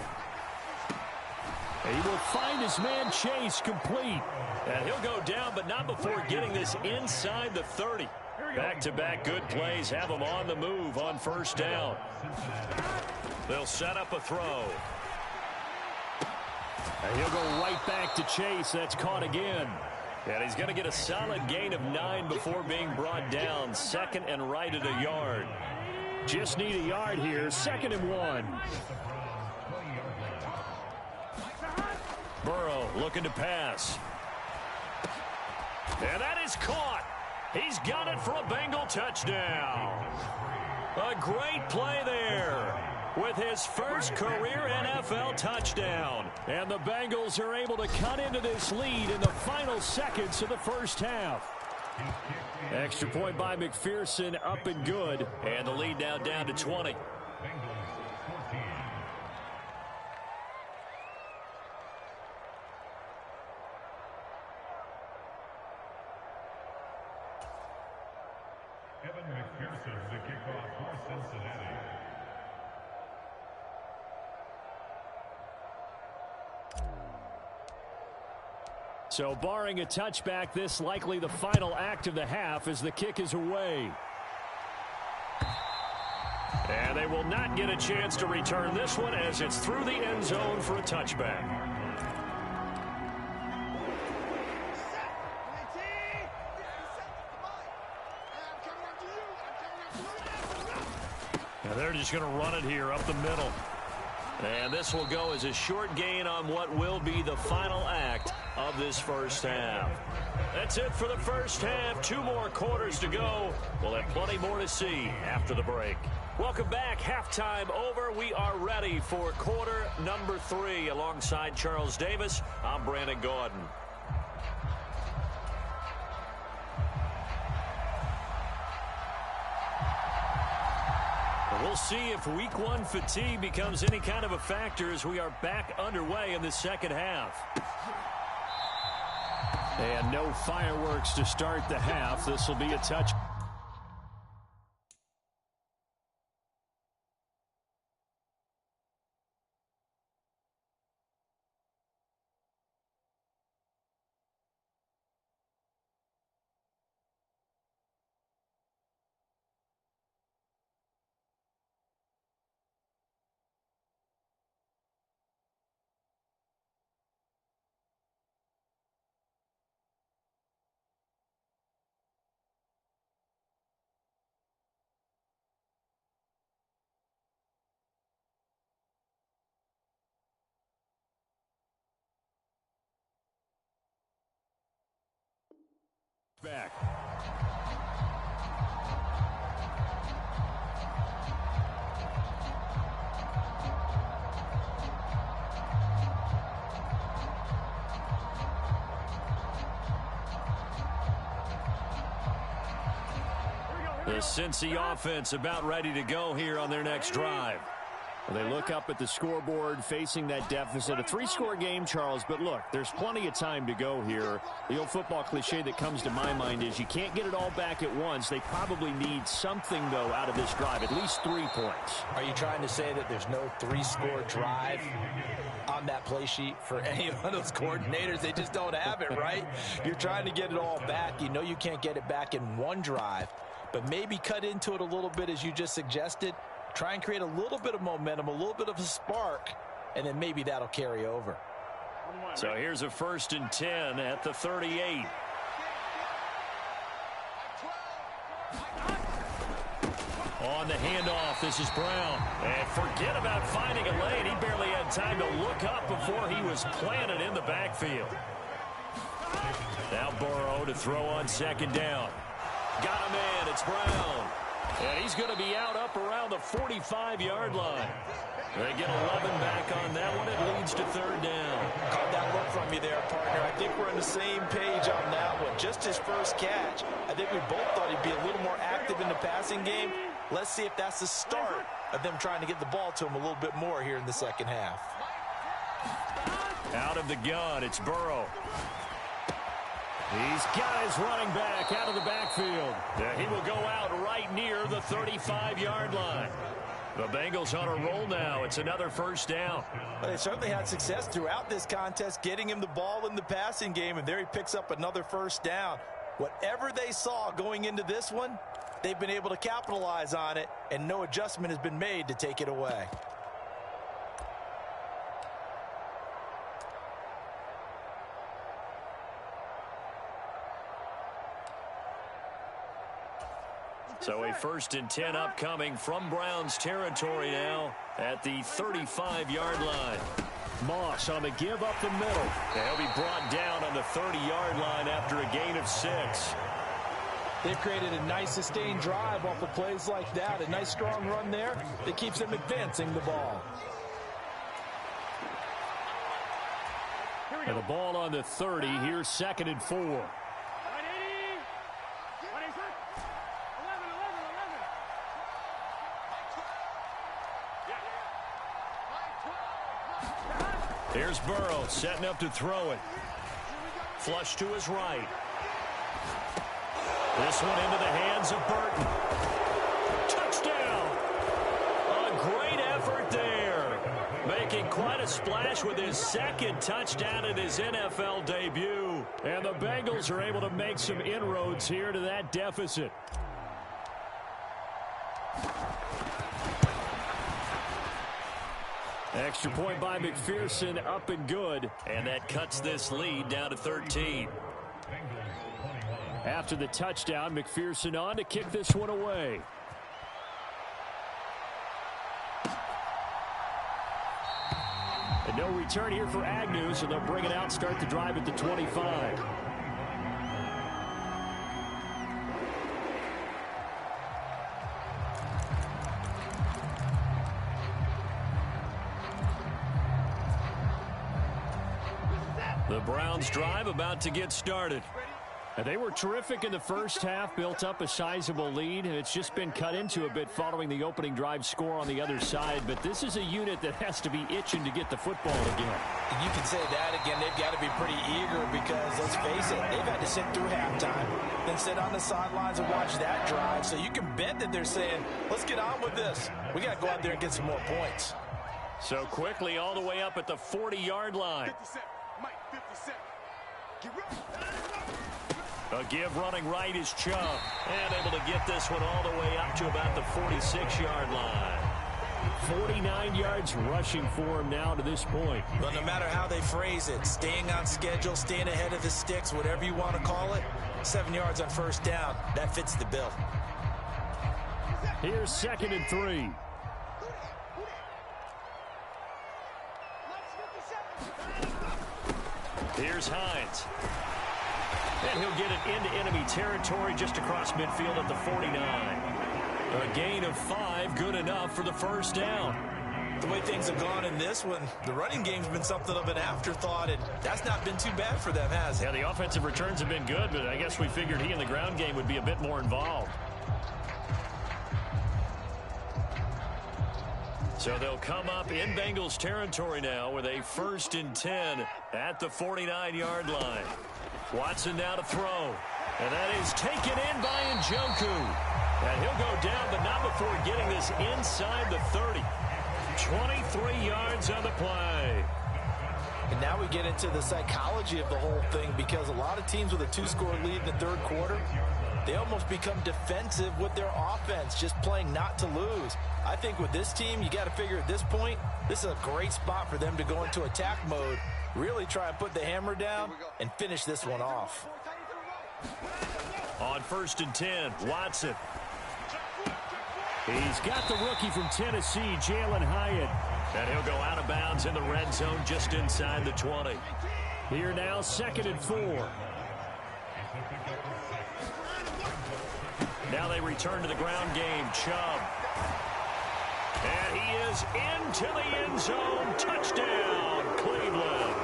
He will find his man Chase complete. And he'll go down, but not before getting this inside the 30. Back-to-back good plays have him on the move on first down. They'll set up a throw. And he'll go right back to Chase. That's caught again. And he's going to get a solid gain of 9 before being brought down. Second and right at a yard. Just need a yard here. 2nd and 1. Burrow looking to pass. And that is caught. He's got it for a Bengal touchdown. A great play there with his first career NFL touchdown. And the Bengals are able to cut into this lead in the final seconds of the first half. Extra point by McPherson, up and good. And the lead now down to 20. Evan McPherson, the kickoff for Cincinnati. So barring a touchback, this likely the final act of the half as the kick is away. And they will not get a chance to return this one as it's through the end zone for a touchback. And they're just going to run it here up the middle. And this will go as a short gain on what will be the final act of this first half. That's it for the first half. 2 more quarters to go. We'll have plenty more to see after the break. Welcome back. Halftime over. We are ready for quarter number 3. Alongside Charles Davis, I'm Brandon Gaudin. We'll see if week 1 fatigue becomes any kind of a factor as we are back underway in the second half. And no fireworks to start the half. This will be a touch. Back. The Cincy offense about ready to go here on their next drive. They look up at the scoreboard facing that deficit. A 3-score game, Charles, but look, there's plenty of time to go here. The old football cliche that comes to my mind is you can't get it all back at once. They probably need something, though, out of this drive, at least 3 points. Are you trying to say that there's no 3-score drive on that play sheet for any of those coordinators? They just don't have it, right? You're trying to get it all back. You know you can't get it back in one drive, but maybe cut into it a little bit as you just suggested. Try and create a little bit of momentum, a little bit of a spark, and then maybe that'll carry over. So here's a 1st and 10 at the 38. On the handoff, this is Brown. And forget about finding a lane. He barely had time to look up before he was planted in the backfield. Now Burrow to throw on 2nd down. Got a man, it's Brown. And he's going to be out up around the 45-yard line. They get 11 back on that one. It leads to 3rd down. Caught that look from you there, partner. I think we're on the same page on that one. Just his first catch. I think we both thought he'd be a little more active in the passing game. Let's see if that's the start of them trying to get the ball to him a little bit more here in the second half. Out of the gun, it's Burrow. He's got his running back out of the backfield. He will go out right near the 35-yard line. The Bengals on a roll now. It's another 1st down. Well, they certainly had success throughout this contest, getting him the ball in the passing game, and there he picks up another 1st down. Whatever they saw going into this one, they've been able to capitalize on it, and no adjustment has been made to take it away. So a 1st and 10 upcoming from Browns territory now at the 35-yard line. Moss on the give up the middle. And he'll be brought down on the 30-yard line after a gain of 6. They've created a nice sustained drive off of plays like that. A nice strong run there that keeps them advancing the ball. And the ball on the 30. Here's 2nd and 4. Here's Burrow setting up to throw it. Flush to his right. This one into the hands of Burton. Touchdown! A great effort there. Making quite a splash with his 2nd touchdown in his NFL debut. And the Bengals are able to make some inroads here to that deficit. Extra point by McPherson, up and good. And that cuts this lead down to 13. After the touchdown, McPherson on to kick this one away. And no return here for Agnew, so they'll bring it out, start the drive at the 25. The Browns drive about to get started. And they were terrific in the first half, built up a sizable lead, and it's just been cut into a bit following the opening drive score on the other side. But this is a unit that has to be itching to get the football again. You can say that again. They've got to be pretty eager because, let's face it, they've had to sit through halftime, then sit on the sidelines and watch that drive. So you can bet that they're saying, let's get on with this. We got to go out there and get some more points. So quickly all the way up at the 40-yard line. 57. Mike, 57. Get ready. A give running right is Chubb. And able to get this one all the way up to about the 46-yard line. 49 yards rushing for him now to this point. Well, no matter how they phrase it, staying on schedule, staying ahead of the sticks, whatever you want to call it, 7 yards on 1st down, that fits the bill. Here's 2nd and 3. Here's Hines. And he'll get it into enemy territory just across midfield at the 49. A gain of 5, good enough for the 1st down. The way things have gone in this one, the running game's been something of an afterthought, and that's not been too bad for them, has it? Yeah, the offensive returns have been good, but I guess we figured he in the ground game would be a bit more involved. So they'll come up in Bengals territory now with a 1st and 10 at the 49-yard line. Watson now to throw. And that is taken in by Njoku. And he'll go down, but not before getting this inside the 30. 23 yards on the play. And now we get into the psychology of the whole thing, because a lot of teams with a 2-score lead in the third quarter, they almost become defensive with their offense, just playing not to lose. I think with this team, you got to figure at this point, this is a great spot for them to go into attack mode, really try and put the hammer down and finish this one off. On 1st and 10, Watson. He's got the rookie from Tennessee, Jalen Hyatt. And he'll go out of bounds in the red zone just inside the 20. Here now, 2nd and 4. Now they return to the ground game. Chubb. And he is into the end zone. Touchdown, Cleveland.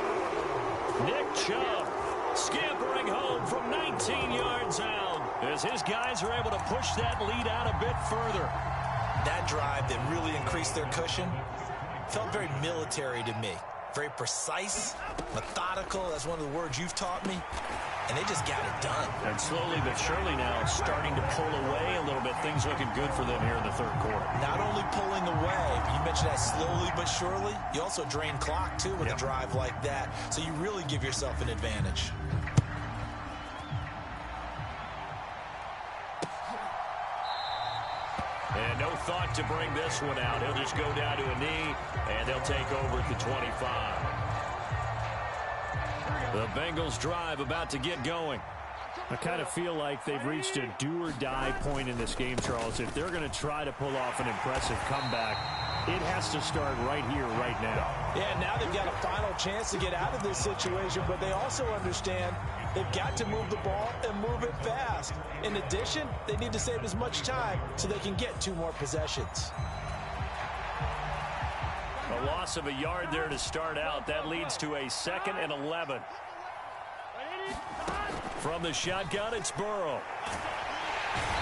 Nick Chubb scampering home from 19 yards out as his guys are able to push that lead out a bit further. That drive that really increased their cushion felt very military to me. Very precise, methodical. That's one of the words you've taught me. And they just got it done. And slowly but surely now starting to pull away a little bit. Things looking good for them here in the third quarter. Not only pulling away, but you mentioned that slowly but surely. You also drain clock, too, with a drive like that. So you really give yourself an advantage. And no thought to bring this one out. He'll just go down to a knee, and they'll take over at the 25. The Bengals drive about to get going. I kind of feel like they've reached a do-or-die point in this game, Charles. If they're going to try to pull off an impressive comeback, it has to start right here, right now. Yeah, now they've got a final chance to get out of this situation, but they also understand they've got to move the ball and move it fast. In addition, they need to save as much time so they can get 2 more possessions. A loss of a yard there to start out. That leads to a 2nd and 11. From the shotgun, it's Burrow.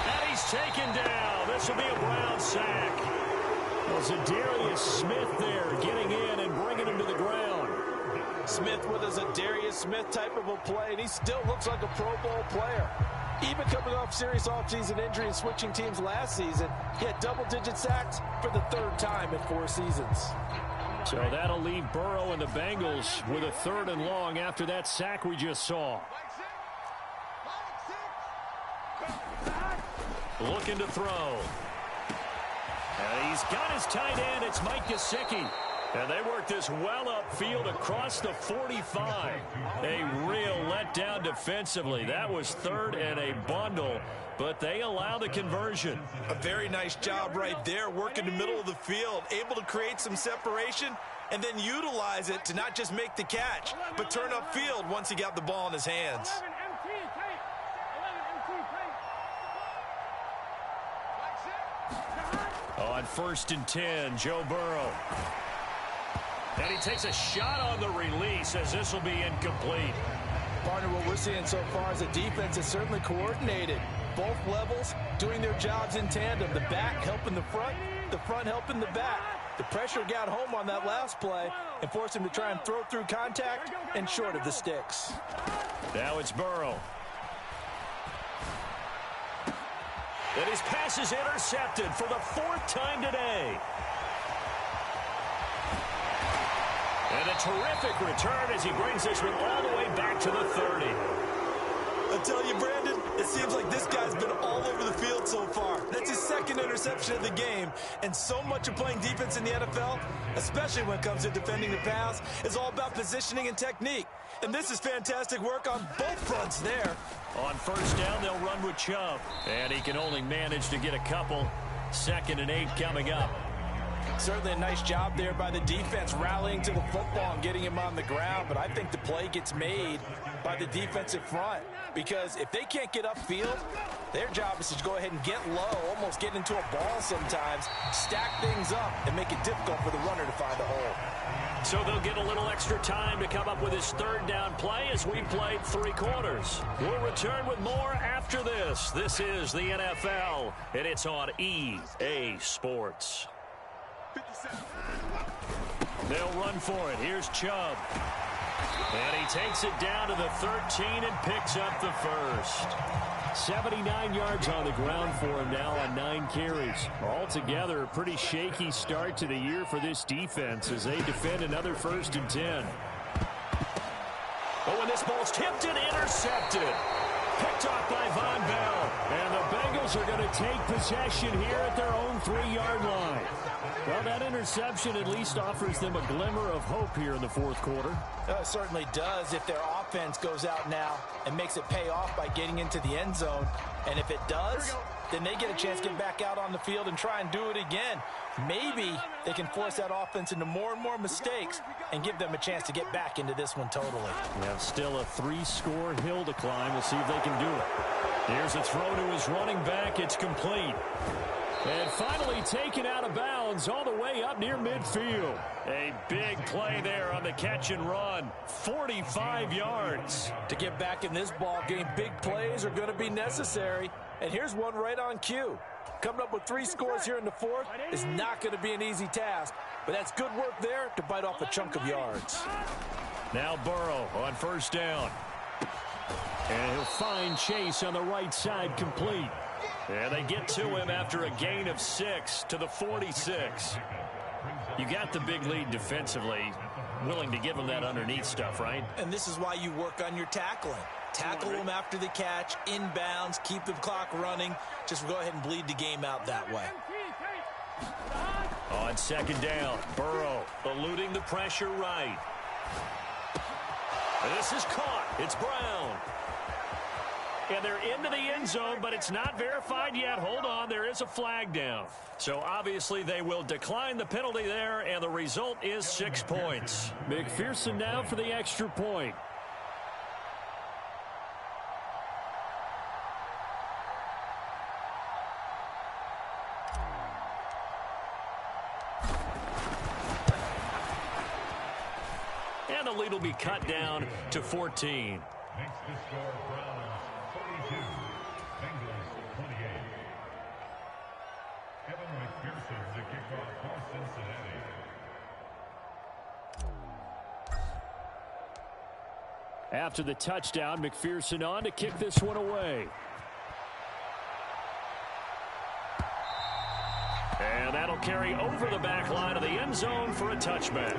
And he's taken down. This will be a Brown sack. Well, Zadarius Smith there getting in and bringing him to the ground. Smith with a Zadarius Smith type of a play, and he still looks like a Pro Bowl player. Even coming off serious offseason injury and switching teams last season, he had double-digit sacks for the 3rd time in 4 seasons. So that'll leave Burrow and the Bengals with a 3rd and long after that sack we just saw. Looking to throw. And he's got his tight end. It's Mike Gesicki. And they work this well upfield across the 45. A real letdown defensively. That was 3rd and a bundle, but they allow the conversion. A very nice job right there, working the middle of the field, able to create some separation and then utilize it to not just make the catch, but turn upfield once he got the ball in his hands. On 1st and 10, Joe Burrow. And he takes a shot on the release as this will be incomplete. Partner, what we're seeing so far is a defense that's certainly coordinated. Both levels doing their jobs in tandem. The back helping the front helping the back. The pressure got home on that last play and forced him to try and throw through contact and short of the sticks. Now it's Burrow. And his pass is intercepted for the 4th time today. And a terrific return as he brings this one all the way back to the 30. I tell you, Brandon, it seems like this guy's been all over the field so far. That's his 2nd interception of the game. And so much of playing defense in the NFL, especially when it comes to defending the pass, is all about positioning and technique. And this is fantastic work on both fronts there. On 1st down, they'll run with Chubb. And he can only manage to get a couple. 2nd and 8 coming up. Certainly a nice job there by the defense rallying to the football and getting him on the ground, but I think the play gets made by the defensive front because if they can't get upfield, their job is to go ahead and get low, almost get into a ball sometimes, stack things up, and make it difficult for the runner to find a hole. So they'll get a little extra time to come up with his 3rd down play as we played 3 quarters. We'll return with more after this. This is the NFL, and it's on EA Sports. They'll run for it. Here's Chubb. And he takes it down to the 13 and picks up the first. 79 yards on the ground for him now on 9 carries. Altogether, a pretty shaky start to the year for this defense as they defend another 1st and 10. Oh, and this ball's tipped and intercepted. Picked off by Von Bell. And the Bengals are going to take possession here at their own 3-yard line. Well, that interception at least offers them a glimmer of hope here in the 4th quarter. It certainly does if their offense goes out now and makes it pay off by getting into the end zone. And if it does, then they get a chance to get back out on the field and try and do it again. Maybe they can force that offense into more and more mistakes and give them a chance to get back into this one totally. Yeah, still a 3-score hill to climb. We'll see if they can do it. Here's a throw to his running back. It's complete. And finally taken out of bounds all the way up near midfield. A big play there on the catch and run. 45 yards. To get back in this ball game, big plays are going to be necessary. And here's one right on cue. Coming up with 3 scores here in the 4th is not going to be an easy task. But that's good work there to bite off a chunk of yards. Now Burrow on 1st down. And he'll find Chase on the right side complete. And they get to him after a gain of 6 to the 46. You got the big lead defensively. Willing to give him that underneath stuff, right? And this is why you work on your tackling. Tackle them after the catch, inbounds, keep the clock running. Just go ahead and bleed the game out that way. On 2nd down, Burrow eluding the pressure right. This is caught. It's Brown. And they're into the end zone, but it's not verified yet. Hold on, there is a flag down. So obviously they will decline the penalty there, and the result is 6 points. McPherson now for the extra point. And the lead will be cut down to 14. Makes the score Browns 42, Bengals 28. Evan McPherson to kick off for Cincinnati. After the touchdown, McPherson on to kick this one away. And that'll carry over the back line of the end zone for a touchback.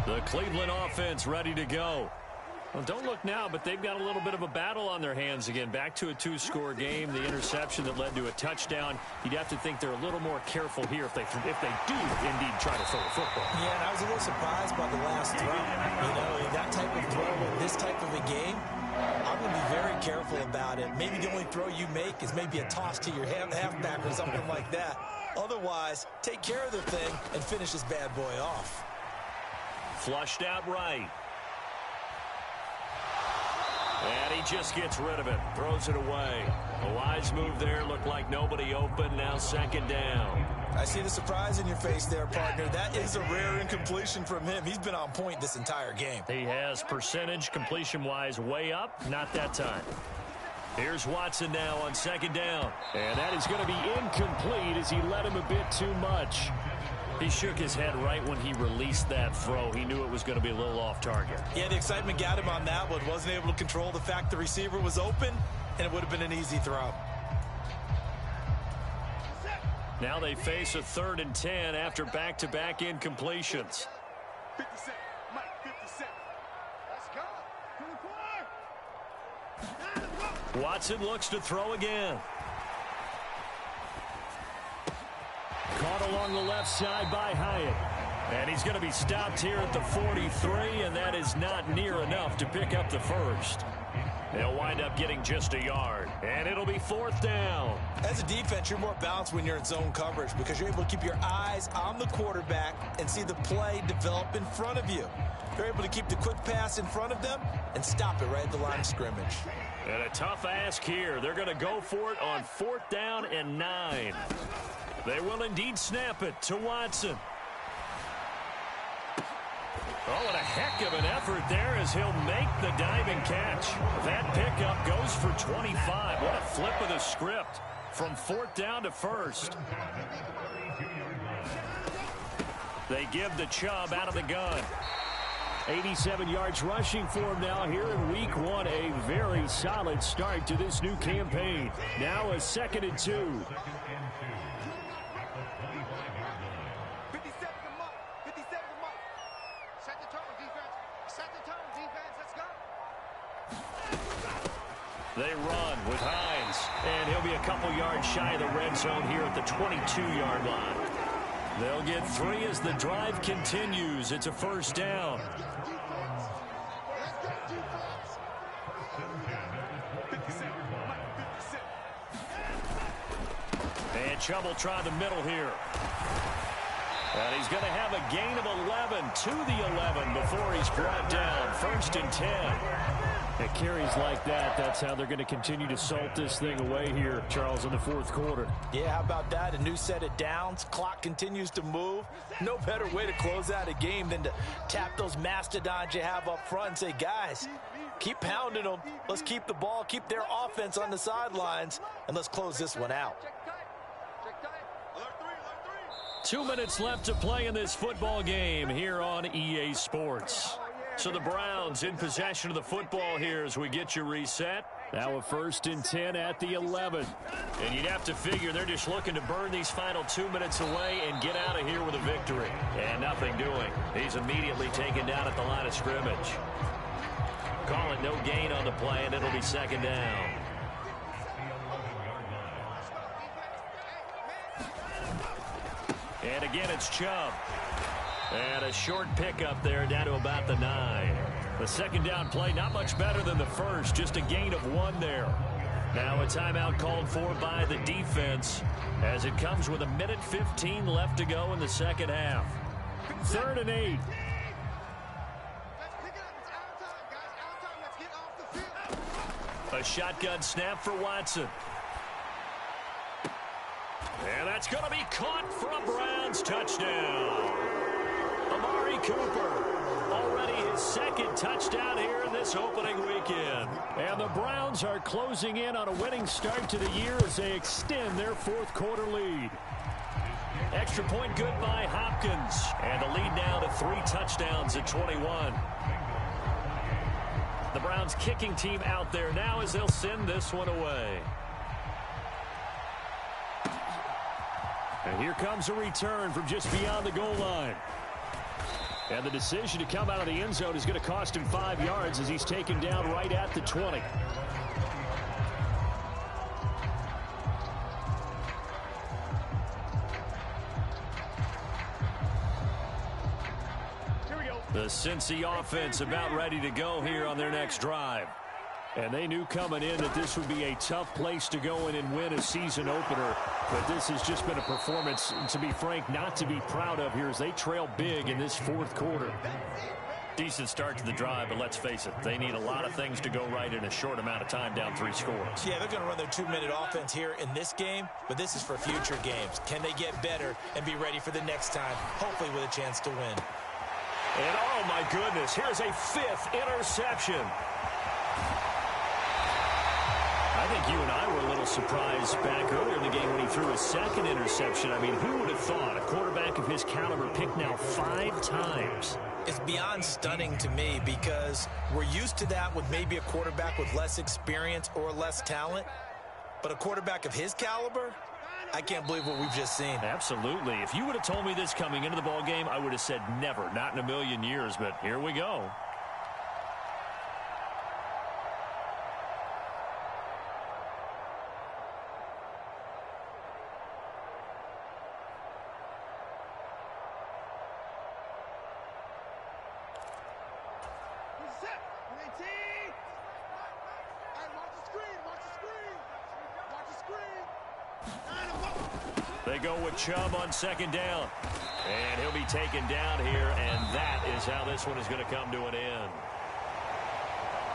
The Cleveland offense ready to go. Well, don't look now, but they've got a little bit of a battle on their hands again. Back to a 2-score game. The interception that led to a touchdown. You'd have to think they're a little more careful here if they do indeed try to throw a football. Yeah, and I was a little surprised by the last throw. You know, that type of throw in this type of a game, I'm going to be very careful about it. Maybe the only throw you make is maybe a toss to your halfback or something like that. Otherwise, take care of the thing and finish this bad boy off. Flushed out right. And he just gets rid of it. Throws it away. A wise move there. Looked like nobody open. Now 2nd down. I see the surprise in your face there, partner. That is a rare incompletion from him. He's been on point this entire game. He has percentage completion-wise way up. Not that time. Here's Watson now on 2nd down. And that is going to be incomplete as he led him a bit too much. He shook his head right when he released that throw. He knew it was going to be a little off target. Yeah, the excitement got him on that one. Wasn't able to control the fact the receiver was open, and it would have been an easy throw. Now they face a 3rd and 10 after back-to-back incompletions. 57, Mike, 57. Let's go. Watson looks to throw again. Caught along the left side by Hyatt. And he's going to be stopped here at the 43, and that is not near enough to pick up the first. They'll wind up getting just a yard, and it'll be 4th down. As a defense, you're more balanced when you're in zone coverage because you're able to keep your eyes on the quarterback and see the play develop in front of you. They're able to keep the quick pass in front of them and stop it right at the line of scrimmage. And a tough ask here. They're going to go for it on 4th down and 9. They will indeed snap it to Watson. Oh, and a heck of an effort there as he'll make the diving catch. That pickup goes for 25. What a flip of the script from 4th down to 1st. They give the Chubb out of the gun. 87 yards rushing for him now here in week 1. A very solid start to this new campaign. Now a 2nd and 2. They run with Hines, and he'll be a couple yards shy of the red zone here at the 22-yard line. They'll get 3 as the drive continues. It's a 1st down. And Chubb will try the middle here. And he's going to have a gain of 11 to the 11 before he's brought down. 1st and 10. At carries like that, that's how they're going to continue to salt this thing away here, Charles, in the 4th quarter. Yeah, how about that? A new set of downs. Clock continues to move. No better way to close out a game than to tap those mastodons you have up front and say, guys, keep pounding them. Let's keep the ball, keep their offense on the sidelines, and let's close this one out. 2 minutes left to play in this football game here on EA Sports. So the Browns in possession of the football here as we get you reset. Now a 1st and 10 at the 11. And you'd have to figure they're just looking to burn these final 2 minutes away and get out of here with a victory. And nothing doing. He's immediately taken down at the line of scrimmage. Call it no gain on the play, and it'll be 2nd down. And again, it's Chubb. And a short pickup there down to about the 9. The 2nd down play, not much better than the first, just a gain of 1 there. Now a timeout called for by the defense as it comes with 1:15 left to go in the 2nd half. 3rd and 8. A shotgun snap for Watson. And that's going to be caught for a Browns touchdown. Amari Cooper, already his 2nd touchdown here in this opening weekend. And the Browns are closing in on a winning start to the year as they extend their 4th quarter lead. Extra point good by Hopkins. And the lead now to 3 touchdowns at 21. The Browns kicking team out there now as they'll send this one away. And here comes a return from just beyond the goal line. And the decision to come out of the end zone is going to cost him 5 yards as he's taken down right at the 20. Here we go. The Cincy offense about ready to go here on their next drive. And they knew coming in that this would be a tough place to go in and win a season opener. But this has just been a performance, to be frank, not to be proud of here as they trail big in this 4th quarter. Decent start to the drive, but let's face it, they need a lot of things to go right in a short amount of time down 3 scores. Yeah, they're going to run their 2-minute offense here in this game, but this is for future games. Can they get better and be ready for the next time, hopefully with a chance to win? And oh my goodness, here's a 5th interception. I think you and I were a little surprised back earlier in the game when he threw his 2nd interception. I mean, who would have thought a quarterback of his caliber picked now 5 times? It's beyond stunning to me because we're used to that with maybe a quarterback with less experience or less talent. But a quarterback of his caliber, I can't believe what we've just seen. Absolutely. If you would have told me this coming into the ball game, I would have said never, not in a million years. But here we go. They go with Chubb on 2nd down. And he'll be taken down here, and that is how this one is going to come to an end.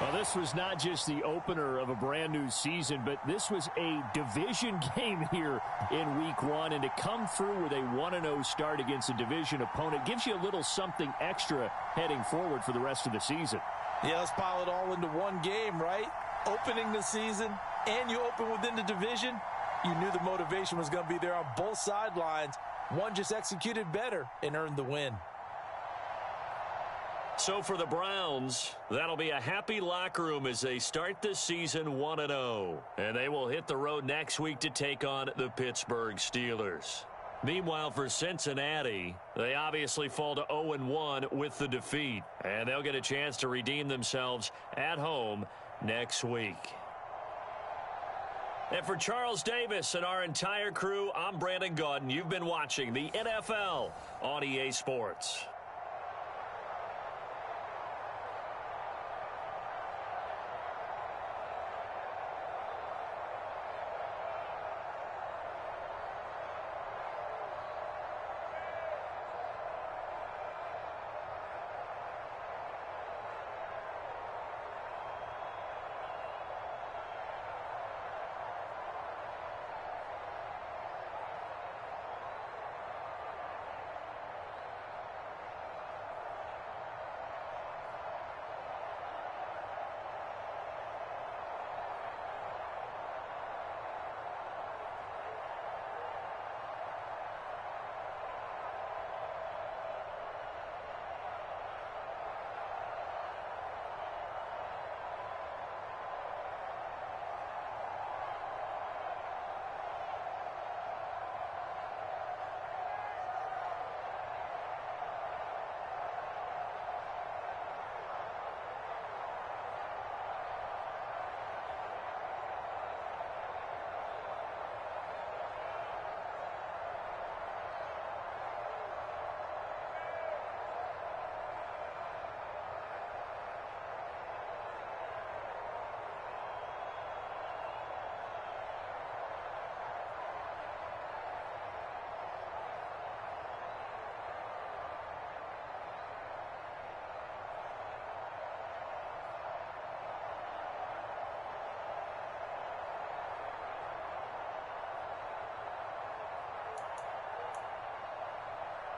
Well, this was not just the opener of a brand new season, but this was a division game here in week 1. And to come through with a 1-0 start against a division opponent gives you a little something extra heading forward for the rest of the season. Yeah, let's pile it all into one game, right? Opening the season, and you open within the division. You knew the motivation was going to be there on both sidelines. One just executed better and earned the win. So for the Browns, that'll be a happy locker room as they start this season 1-0. And they will hit the road next week to take on the Pittsburgh Steelers. Meanwhile, for Cincinnati, they obviously fall to 0-1 with the defeat. And they'll get a chance to redeem themselves at home next week. And for Charles Davis and our entire crew, I'm Brandon Gaudin. You've been watching the NFL on EA Sports.